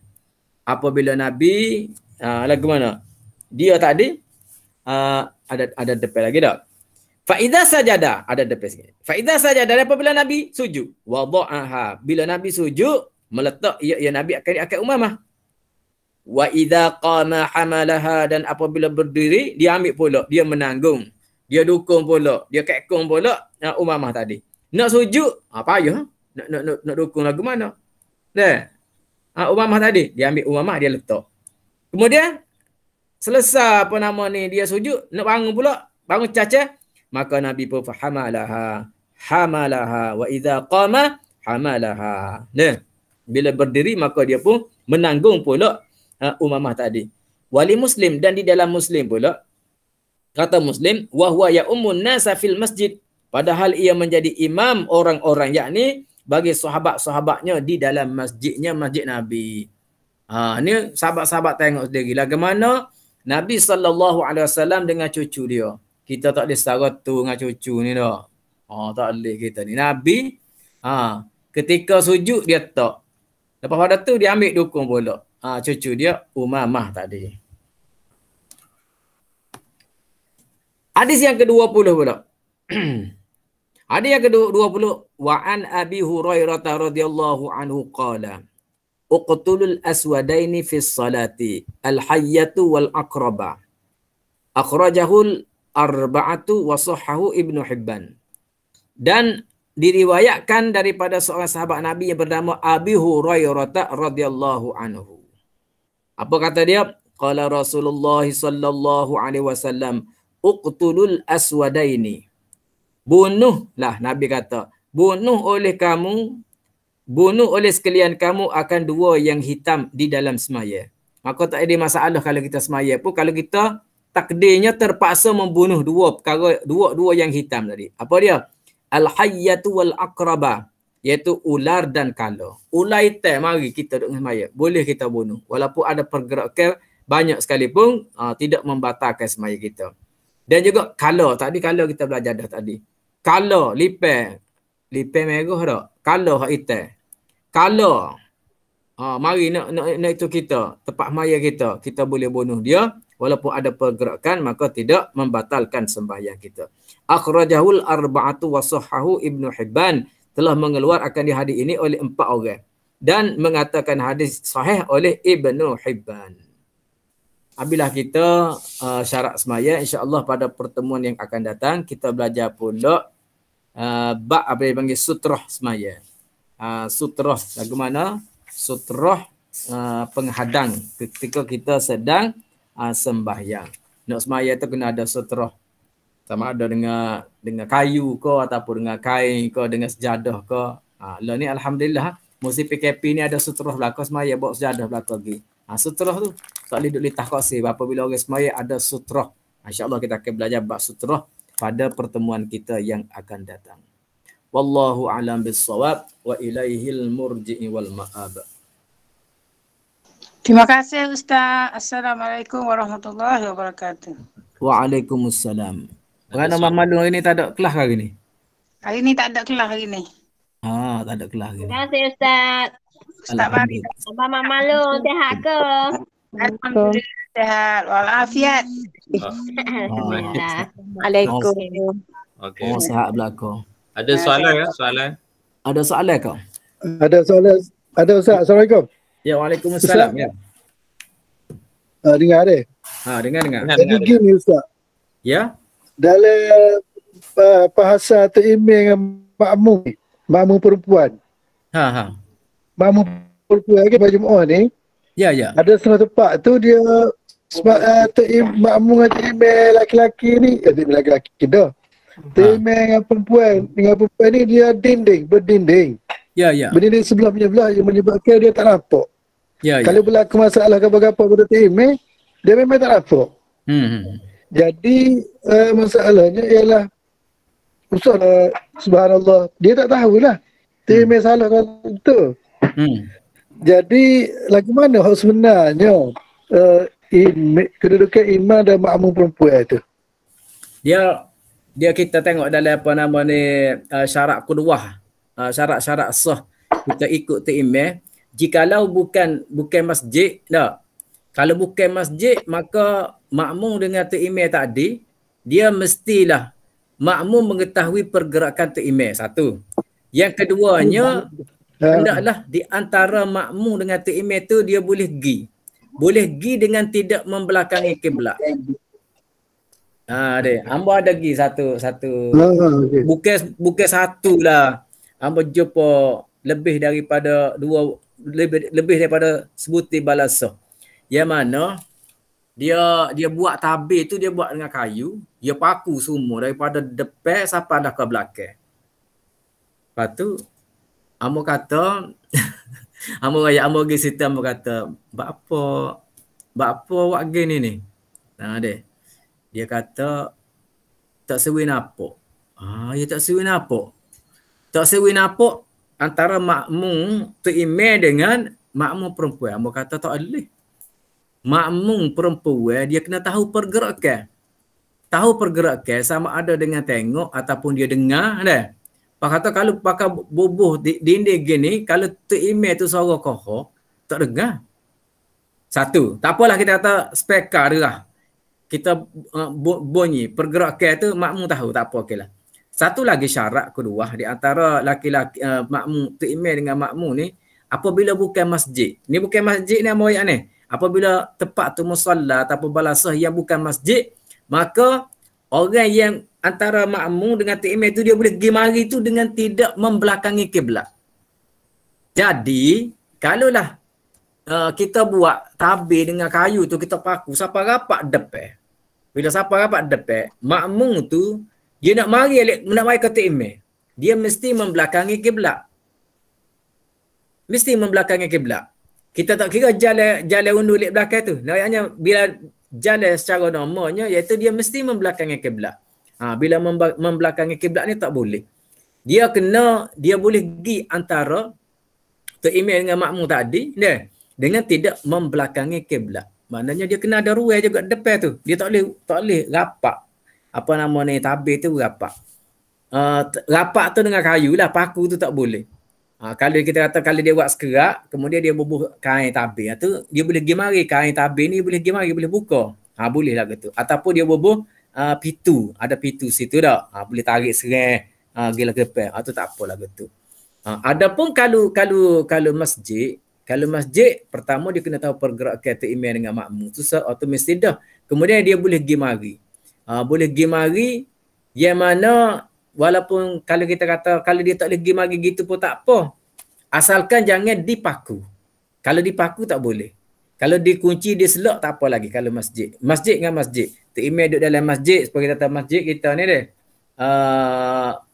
Apabila Nabi lagu mana? Dia tadi ada depan lagi tak? Fa idza sajada, ada depan sikit. Fa idza sajada, apabila Nabi sujud, wada'aha, bila Nabi sujud meletak ya Nabi akad Umamah. Wa idza qama hamalaha, dan apabila berdiri dia ambil pula, dia menanggung, dia dukung pula, dia kekong pula Umamah tadi. Nak sujud payah, nak dukung lagu mana? Dah. Umamah tadi, dia ambil Umamah, dia letak. Kemudian selesai apa nama ni, dia sujud, nak bangun pula, bangun caca, maka Nabi pun hamalaha wa idza qama hamalaha. Nah, bila berdiri maka dia pun menanggung pula Umamah tadi. Wali Muslim, dan di dalam Muslim pula kata Muslim, wa huwa ya ummun nasa fil masjid, padahal ia menjadi imam orang-orang, yakni bagi sahabat-sahabatnya di dalam masjidnya, masjid Nabi. Ni sahabat-sahabat tengok sendiri bagaimana Nabi SAW dengan cucu dia. Kita tak boleh setara tu dengan cucu ni dah. Tak boleh kita ni. Nabi ketika sujud dia tak. Lepas pada tu dia ambil dukung pula cucu dia Umamah tadi. Hadis yang ke-20 pula. Hadis yang ke-20, wa an Abi Hurairah radhiyallahu anhu qala uqtulul aswadaini fis salati al-hayyatu wal aqraba akhrajahul arba'atu wa sahhahu Ibnu Hibban. Dan diriwayatkan daripada seorang sahabat Nabi yang bernama Abi Hurairah radhiyallahu anhu. Apa kata dia? Qala Rasulullah sallallahu alaihi wasallam uqtulul aswadaini. Bunuhlah, Nabi kata, bunuh oleh sekalian kamu akan dua yang hitam di dalam semaya. Maka tak ada masalah kalau kita semaya pun, kalau kita takdirnya terpaksa membunuh dua perkara, dua yang hitam tadi. Apa dia? Al-hayyatu wal aqraba, iaitu ular dan kala. Ular hitam, mari kita duduk semaya, boleh kita bunuh. Walaupun ada pergerakan banyak sekalipun, tidak membatalkan semaya kita. Dan juga kala, tadi kala kita belajar dah tadi. Kala, lipai merah tak? Kala hak hitam. Kala, mari nak itu kita, tempat maya kita boleh bunuh dia. Walaupun ada pergerakan, maka tidak membatalkan sembahyang kita. Akhrajahul arba'atu wa sahhahu Ibnu Hibban, telah mengeluarkan di hadis ini oleh 4 orang. Dan mengatakan hadis sahih oleh Ibnu Hibban. Apabila kita syarat semaya, insya-Allah pada pertemuan yang akan datang, kita belajar pula bab apa yang panggil sutrah semaya. Sutrah lagu mana? Sutrah penghadang ketika kita sedang sembahyang. Nak sembahyang tu kena ada sutrah. Sama ada dengan kayu ke ataupun dengan kain ke, dengan sejadah ke. Lah ni alhamdulillah musim PKP ni ada sutrah belakang sembahyang, bawa sejadah belakang lagi. Sutrah tu tak boleh duduk litah kosi. Apabila orang sembahyang ada sutrah. Insya-Allah kita akan belajar bab sutrah pada pertemuan kita yang akan datang. Wallahu a'lam bis-shawab wa ilaihil murji'i wal ma'ab. Terima kasih Ustaz. Assalamualaikum warahmatullahi wabarakatuh. Waalaikumsalam. Kerana Mama Lu hari ni tak ada kelas hari ni? Hari ni tak ada kelas hari ni. Tak ada kelas hari ni. Terima kasih Ustaz. Ustaz Mari. Mama Lu sihat ke? Alhamdulillah sihat walafiat. Waalaikumsalam. Okey. Sehat belakang. Ada soalan ke? Soalan? Ada soalan kau? Ada soalan. Ada Ustaz. Assalamualaikum. Ya, waalaikumsalam. Ya. Dengar ada? Dengar. Jadi gini Ustaz. Ya. Dalam bahasa atau email dengan makmum perempuan. Makmum perempuan ke Jumaat ni. Ya. Ada setengah tempat tu dia sebab makmum dengan imam laki-laki ni, laki-laki dah. Imam dengan perempuan ni dia berdinding. Ya, ya. Berdinding sebelah punya belah yang menyebabkan dia tak nampak. Ya, ya. Kalau berlaku masalah apa-apa pada imam, dia memang tak nampak. Jadi masalahnya ialah subhanallah, dia tak tahulah. Imam salah kan betul. Jadi lagu mana hak sebenarnya kedudukan imam dan makmum perempuan tu? Dia kita tengok dalam apa nama ni syarat qudwah, syarat-syarat sah kita ikut tu imam. Jikalau bukan masjid dah. Kalau bukan masjid, maka makmum dengan tu imam tadi, dia mestilah makmum mengetahui pergerakan tu imam. Satu. Yang keduanya, hendaklah di antara makmum dengan tu imam tu dia boleh pergi. Boleh pergi dengan tidak membelakangi kiblat. Hamba ada pergi satu. Bukan satu lah. Hamba jumpa lebih daripada lebih daripada sebutir balasah. Yang mana dia buat tabir tu, dia buat dengan kayu, dia paku semua daripada depan sampai dah ke belakang. Lepas tu hamba kata hamba pergi situ, hamba kata, "Bapa buat gini ni?" Dia kata tak sewi nampak. Ya tak sewi nampak. Tak sewi nampak antara makmum tu imam dengan makmum perempuan. Hamba kata tak boleh. Makmum perempuan dia kena tahu pergerakan. Tahu pergerakan sama ada dengan tengok ataupun dia dengar dah. Pak kata kalau pakai bubuh dinding gini, kalau tu imam tu suara kokoh, tak dengar. Satu, tak apalah kita kata speaker dia lah. Kita bunyi pergerakan tu makmum tahu, tak apa okeylah. Satu lagi syarat kedua di antara laki-laki makmum tu imam dengan makmum ni, apabila bukan masjid. Ni bukan masjid ni amoi ni. Apabila tempat tu musalla ataupun balasah yang bukan masjid, maka orang yang antara makmum dengan tu imam tu dia boleh pergi mari tu dengan tidak membelakangi kiblat. Jadi, kalaulah kita buat tabir dengan kayu tu, kita paku sampai rapat depan. Bila sampai rapat depan, makmum tu dia nak mari ke tu imam, dia mesti membelakangi kiblat. Mesti membelakangi kiblat. Kita tak kira jalan undur lek belakang tu. Nampaknya bila jalan secara normalnya, iaitu dia mesti membelakangi kiblat. Bila membelakangi kiblat ni tak boleh. Dia boleh pergi antara tu imam dengan makmum tadi dengan tidak membelakangi kiblat. Maknanya dia kena ada ruang juga depan tu. Dia tak boleh rapak. Apa nama ni, tabir tu rapak. Rapak tu dengan kayu lah, paku tu tak boleh. Kalau kita kata kalau dia buat sekerak, kemudian dia bubuh kain tabir tu, dia boleh pergi mari kain tabir ni, boleh pergi mari, boleh buka. Boleh lah gitu. Ataupun dia bubuh pitu, ada pitu situ dah. Boleh tarik serang gila depan. Tu tak apalah gitu. Adapun kalau masjid, pertama dia kena tahu pergerakan tu imam dengan makmum. Tu atau mesti dah. Kemudian dia boleh pergi mari. Boleh pergi mari yang mana walaupun kalau kita kata kalau dia tak boleh pergi mari gitu pun tak apa. Asalkan jangan dipaku. Kalau dipaku tak boleh. Kalau dikunci, diselok tak apa lagi kalau masjid. Masjid dengan masjid. Tu imam duduk dalam masjid, seperti kita tahu masjid kita ni deh.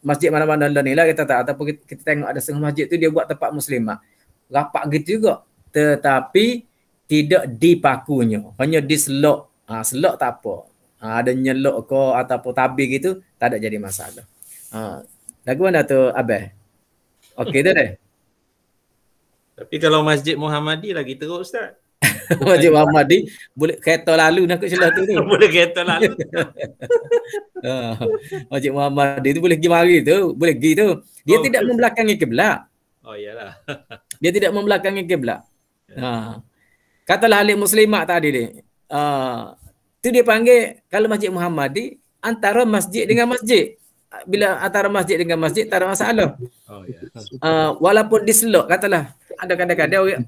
Masjid mana-mana ni lah kita tak, ataupun kita tengok ada setengah masjid tu dia buat tempat muslimah. Rapat gitu juga. Tetapi tidak dipakunya. Hanya diselok. Selok tak apa. Ada nyelok ke ataupun tabir gitu, tak ada jadi masalah. Lagu mana tu Abah? Okey tu deh. Tapi kalau Masjid Muhammadi lagi teruk Ustaz. Masjid Muhammadi boleh kereta lalu nak celah tu. Boleh kereta lalu. Masjid Muhammadi tu boleh pergi mari tu, boleh pergi tu. Dia tidak membelakangi kiblat. Oh iyalah. Dia tidak membelakangi kiblat. Katalah ahli muslimat tadi ni. Tu dia panggil kalau Masjid Muhammadi antara masjid dengan masjid. Bila antara masjid dengan masjid tak ada masalah. Oh ya. Walaupun diselok, katalah ada kadang-kadang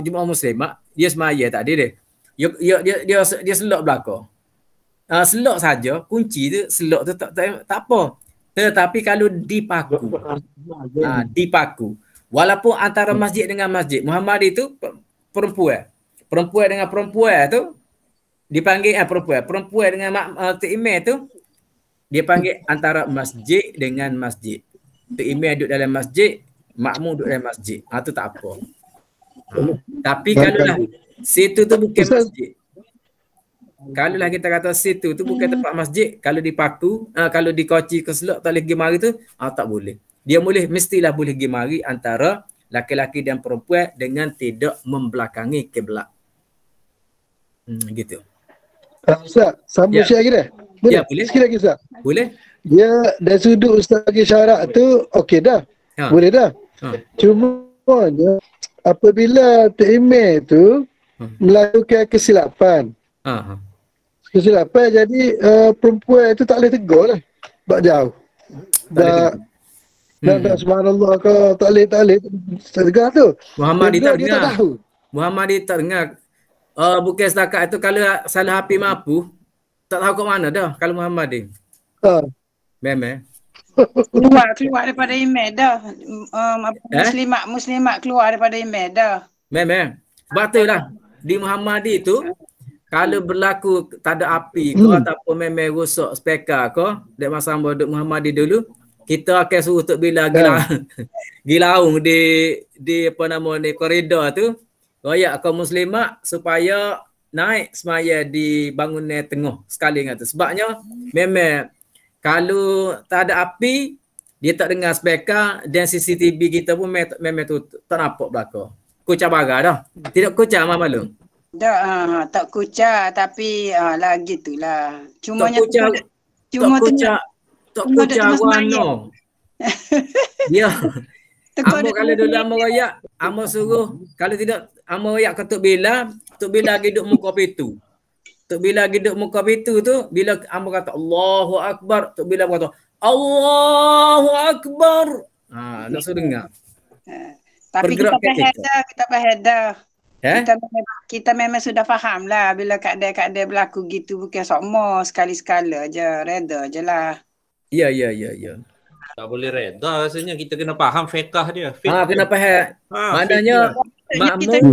jemaah muslimat dia semaya tadi dia selok belakang. Selok saja, kunci tu selok tu tak apa. Tetapi kalau dipaku. Dipaku. Walaupun antara masjid dengan masjid, Muhammad itu perempuan dengan perempuan tu dipanggil perempuan. Perempuan dengan Tok Imam tu dia panggil antara masjid dengan masjid. Tok Imam duduk dalam masjid, makmum duduk dalam masjid. Tu tak apa. Tapi kalau lah situ tu bukan masjid. Kalau lah kita kata situ tu bukan tempat masjid, kalau dipaku, kalau dikoci ke selok tak boleh pergi mari tu, tak boleh. Dia mestilah boleh pergi mari antara laki-laki dan perempuan dengan tidak membelakangi kiblat. Gitu. Ustaz, sambung sikit lagi dah. Boleh? Ya, boleh. Sikit lagi Ustaz. Boleh? Dia dari sudut Ustaz bagi syarat tu okey dah. Boleh dah. Cuma apabila Tok Imam tu melakukan kesilapan. Kesilapan jadi perempuan tu tak boleh tegur lah. Sebab jauh. Dan subhanallah ke tak boleh tegur tu. Muhammad dia tak dia tak tahu. Muhammad dia tak dengar. Bukan setakat itu kalau salah api mampu tak tahu kat mana dah kalau Muhammad dia. Memang. Keluar daripada imam dah. Muslimat keluar daripada imam dah. Memang. Sebab tu lah di Muhammadi tu kalau berlaku tak ada api ke ataupun memang rosak speaker ke dek masa duk Muhammadi dulu, kita akan suruh Tok Bila gilaung di apa nama ni koridor tu, royak kaum muslimat supaya naik semaya di bangunan tengah sekali dengan tu. Sebabnya memang kalau tak ada api, dia tak dengar speaker dan CCTV kita pun memang tu tak nampak belakang. Kucah baga dah. Tidak kucah malu. Tak kucah tapi lagi itulah. Cuma tak kucah warna. Ya. Amo kalau dulu amo royak, amo suruh kalau tidak amo royak ke Tok Bila pergi duduk muka pintu. Tok Bila pergi duduk muka pintu tu bila amo kata Allahu Akbar, Tok Bila kata Allahu Akbar. Nak suruh dengar. Tapi kita paheda. Kita memang sudah faham lah bila keadaan berlaku gitu bukan sokmo sekali-sekala je, reda je lah. Ya. Tak boleh reda rasanya, kita kena faham fiqh dia. Kena faham. Maknanya makmum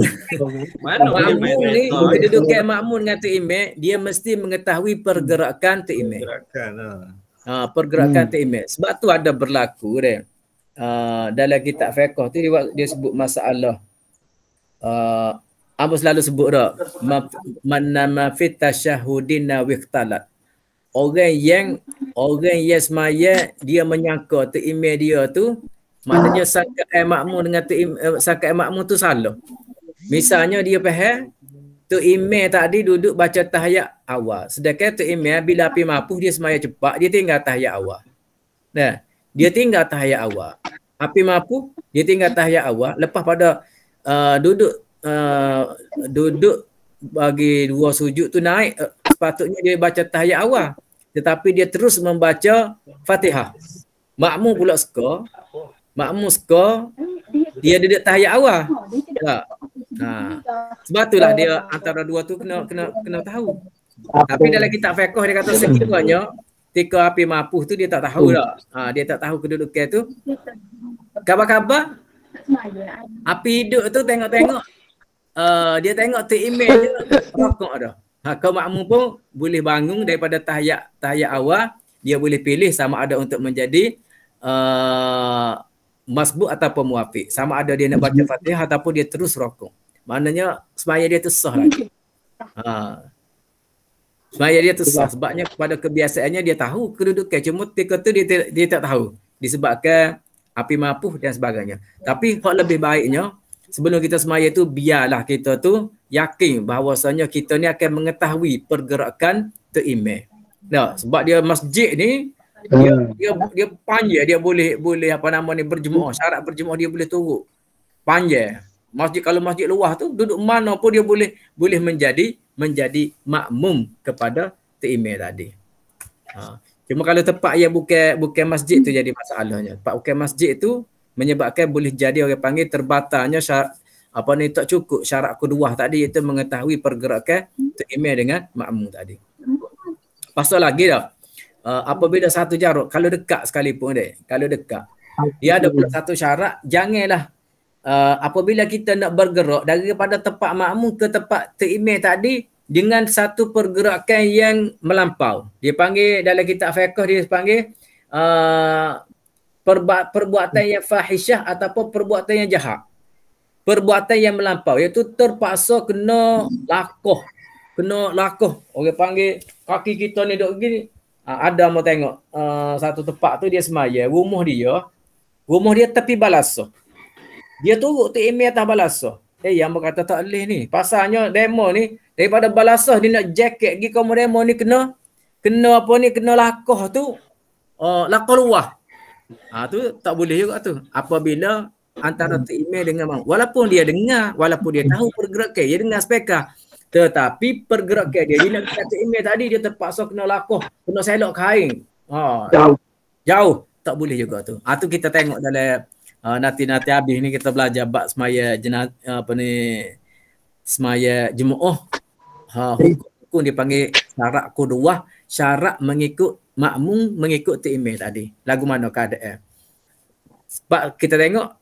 ni kedudukan makmum dengan Tok Imam, dia mesti mengetahui pergerakan Tok Imam. Pergerakan Tok Imam. Sebab tu ada berlaku dia. Dalam kitab fiqh tu dia sebut masalah Abu selalu sebut dah man fit tasyahudin wiqtalat. Orang yang semaya dia menyangka Tok Imam dia tu maknanya sangkaan makmum dengan sangkaan makmum tu salah. Misalnya dia faham Tok Imam tadi duduk baca tahiyat awal, sedangkan Tok Imam bila api mampu dia semaya cepat, dia tinggal tahiyat awal. Nah, dia tinggal tahiyat awal. Api mampu, dia tinggal tahiyat awal. Lepas pada duduk bagi dua sujud tu naik, sepatutnya dia baca tahiyat awal. Tetapi dia terus membaca Fatihah. Makmum pula suka. Dia duduk tahiyat awal. Sebab itulah dia antara dua tu kena tahu. Tapi dalam kitab fiqh dia kata sekiranya ketika api mampu tu dia tak tahu dah. Dia tak tahu kedudukan tu. Khabar-khabar api hidup tu tengok-tengok dia tengok Tok Imam dia rokok dah. Kau makmum pun boleh bangun daripada tahiyat awal, dia boleh pilih sama ada untuk menjadi masbuk ataupun muafiq. Sama ada dia nak baca Fatihah ataupun dia terus rokok. Maknanya semaya dia tu sah lagi. Semaya dia tu sah sebabnya pada kebiasaannya dia tahu kedudukan, cuma ketika tu dia tak tahu disebabkan api mampu dan sebagainya. Tapi hak lebih baiknya sebelum kita semaya tu biarlah kita tu yakin bahawasanya kita ni akan mengetahui pergerakan Tok Imam. Sebab dia masjid ni dia panjang, dia boleh apa nama ni berjemaah, syarat berjemaah dia boleh turut. Panjang. Masjid kalau masjid luar tu duduk mana pun dia boleh menjadi makmum kepada Tok Imam tadi. Cuma kalau tempat yang bukan masjid tu jadi masalahnya. Tempat bukan masjid tu menyebabkan boleh jadi orang panggil terbatalnya syarat apa ni tak cukup syarat kedua tadi, iaitu mengetahui pergerakan Tok Imam dengan makmum tadi. Pasal lagi dah. Apabila satu jarak, kalau dekat sekalipun dia ada pula satu syarat, janganlah apabila kita nak bergerak daripada tempat makmum ke tempat Tok Imam tadi, dengan satu pergerakan yang melampau. Dia panggil dalam kitab fiqh dia panggil perbuatan yang fahisyah ataupun perbuatan yang jahat. Perbuatan yang melampau iaitu terpaksa kena lakoh. Kena lakoh. Orang panggil kaki kita ni duk gini. Ada mau tengok satu tempat tu dia semaya, rumah dia tepi balasah. Dia turut tu email atas balasah. Yang berkata tak boleh ni. Pasalnya demo ni daripada balasah dia nak jaket pergi kamu demo ni kena apa ni, kena lakoh tu lakoh luah. Tu tak boleh juga tu. Apabila antara tu email dengan walaupun dia dengar, walaupun dia tahu pergerakan, dia dengar speaker, tetapi pergerakan dia nak kata email tadi dia terpaksa kena lakoh, kena selok kain. Jauh tak boleh juga tu. Tu kita tengok dalam nanti habis ni kita belajar bab semaya semaya jemaah. Hukum dia panggil syarat qudwah, syarat mengikut makmum mengikut email tadi. Lagu mana keadaan. Sebab kita tengok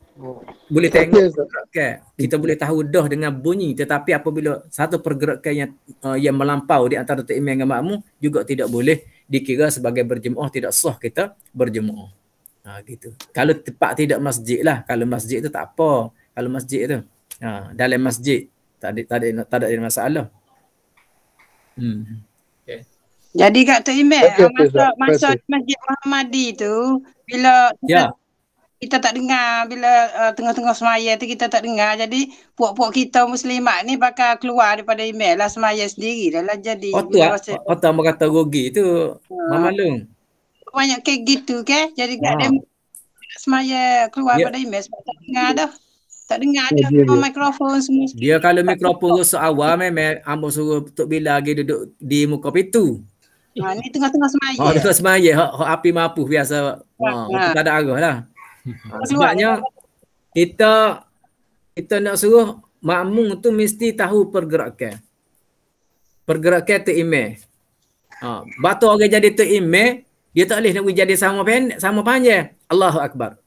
boleh tengok pergerakan. Kita boleh tahu dah dengan bunyi, tetapi apabila satu pergerakan yang melampau di antara imam dengan makmum juga tidak boleh dikira sebagai berjemaah, tidak sah kita berjemaah. Gitu. Kalau tempat tidak masjid lah. Kalau masjid tu tak apa. Kalau masjid tu dalam masjid tak ada masalah. Okay. Jadi Kak Tok Imek, masuk Masjid Muhammadi tu bila kita tak dengar, bila tengah-tengah semaya tu kita tak dengar, jadi puak-puak kita muslimat ni bakal keluar daripada email lah semaya sendiri dah lah jadi. Otak berkata rugi tu Mama Long. Banyak kayak gitu ke, jadi kat dia semaya keluar daripada email sebab tak dengar dah. Tak dengar dia mikrofon semua. Dia kalau mikrofon rosak awal memang ambo suruh Tok Bila lagi duduk di muka pintu. Ni tengah-tengah semaya. Tengah semaya hak api mampu biasa. Tak ada arah lah. Sebabnya kita nak suruh makmum tu mesti tahu pergerakan. Pergerakan tu imam. Batu orang jadi tu imam, dia tak boleh nak jadi sama panjang. Allahu Akbar.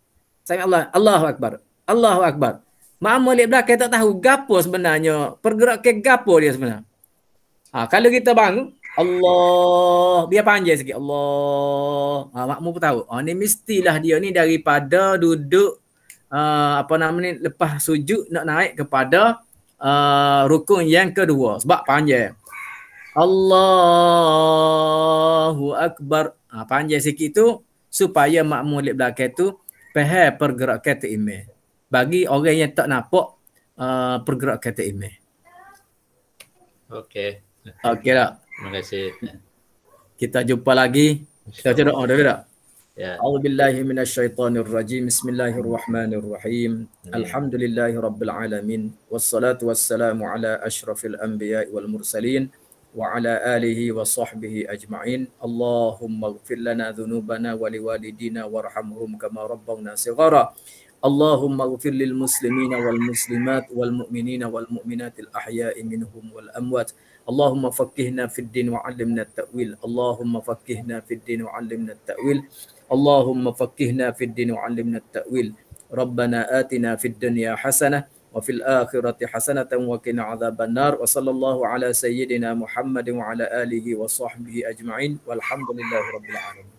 Allahu Akbar. Allahu Akbar. Makmum di belakang tak tahu gapo sebenarnya, pergerakan gapo dia sebenarnya. Kalau kita bangun Allah, biar panjang sikit Allah. Makmum pun tahu. Ni mestilah dia ni daripada duduk lepas sujud nak naik kepada rukun yang kedua sebab panjang. Allahu Akbar. Panjang sikit tu supaya makmum di belakang tu faham pergerakan tu imam. Bagi orang yang tak nampak pergerakan tu imam. Okey. Okey tak? Terima kasih. Kita jumpa lagi. Kita baca doa dulu tak? Ya. A'udzubillahi minasyaitonirrajim. Bismillahirrahmanirrahim. Alhamdulillahirabbil alamin. Wassalatu wassalamu ala asyrafil anbiya'i wal mursalin wa ala alihi wa sahbihi ajma'in. Allahumma ighfir lana dhunubana wa liwalidina warhamhum kama rabbawna shighara. Allahumma ighfir lil muslimina wal muslimat wal mu'minina wal mu'minatil ahya'i minhum wal amwat. اللهم فقهنا في الدين وعلمنا التأويل. اللهم فقهنا في الدين وعلمنا التأويل. اللهم فقهنا في الدين وعلمنا التأويل. ربنا آتنا في الدنيا حسنة وفي الآخرة حسنة وقنا عذاب النار. وصلى الله على سيدنا محمد وعلى آله وصحبه أجمعين والحمد لله رب العالمين.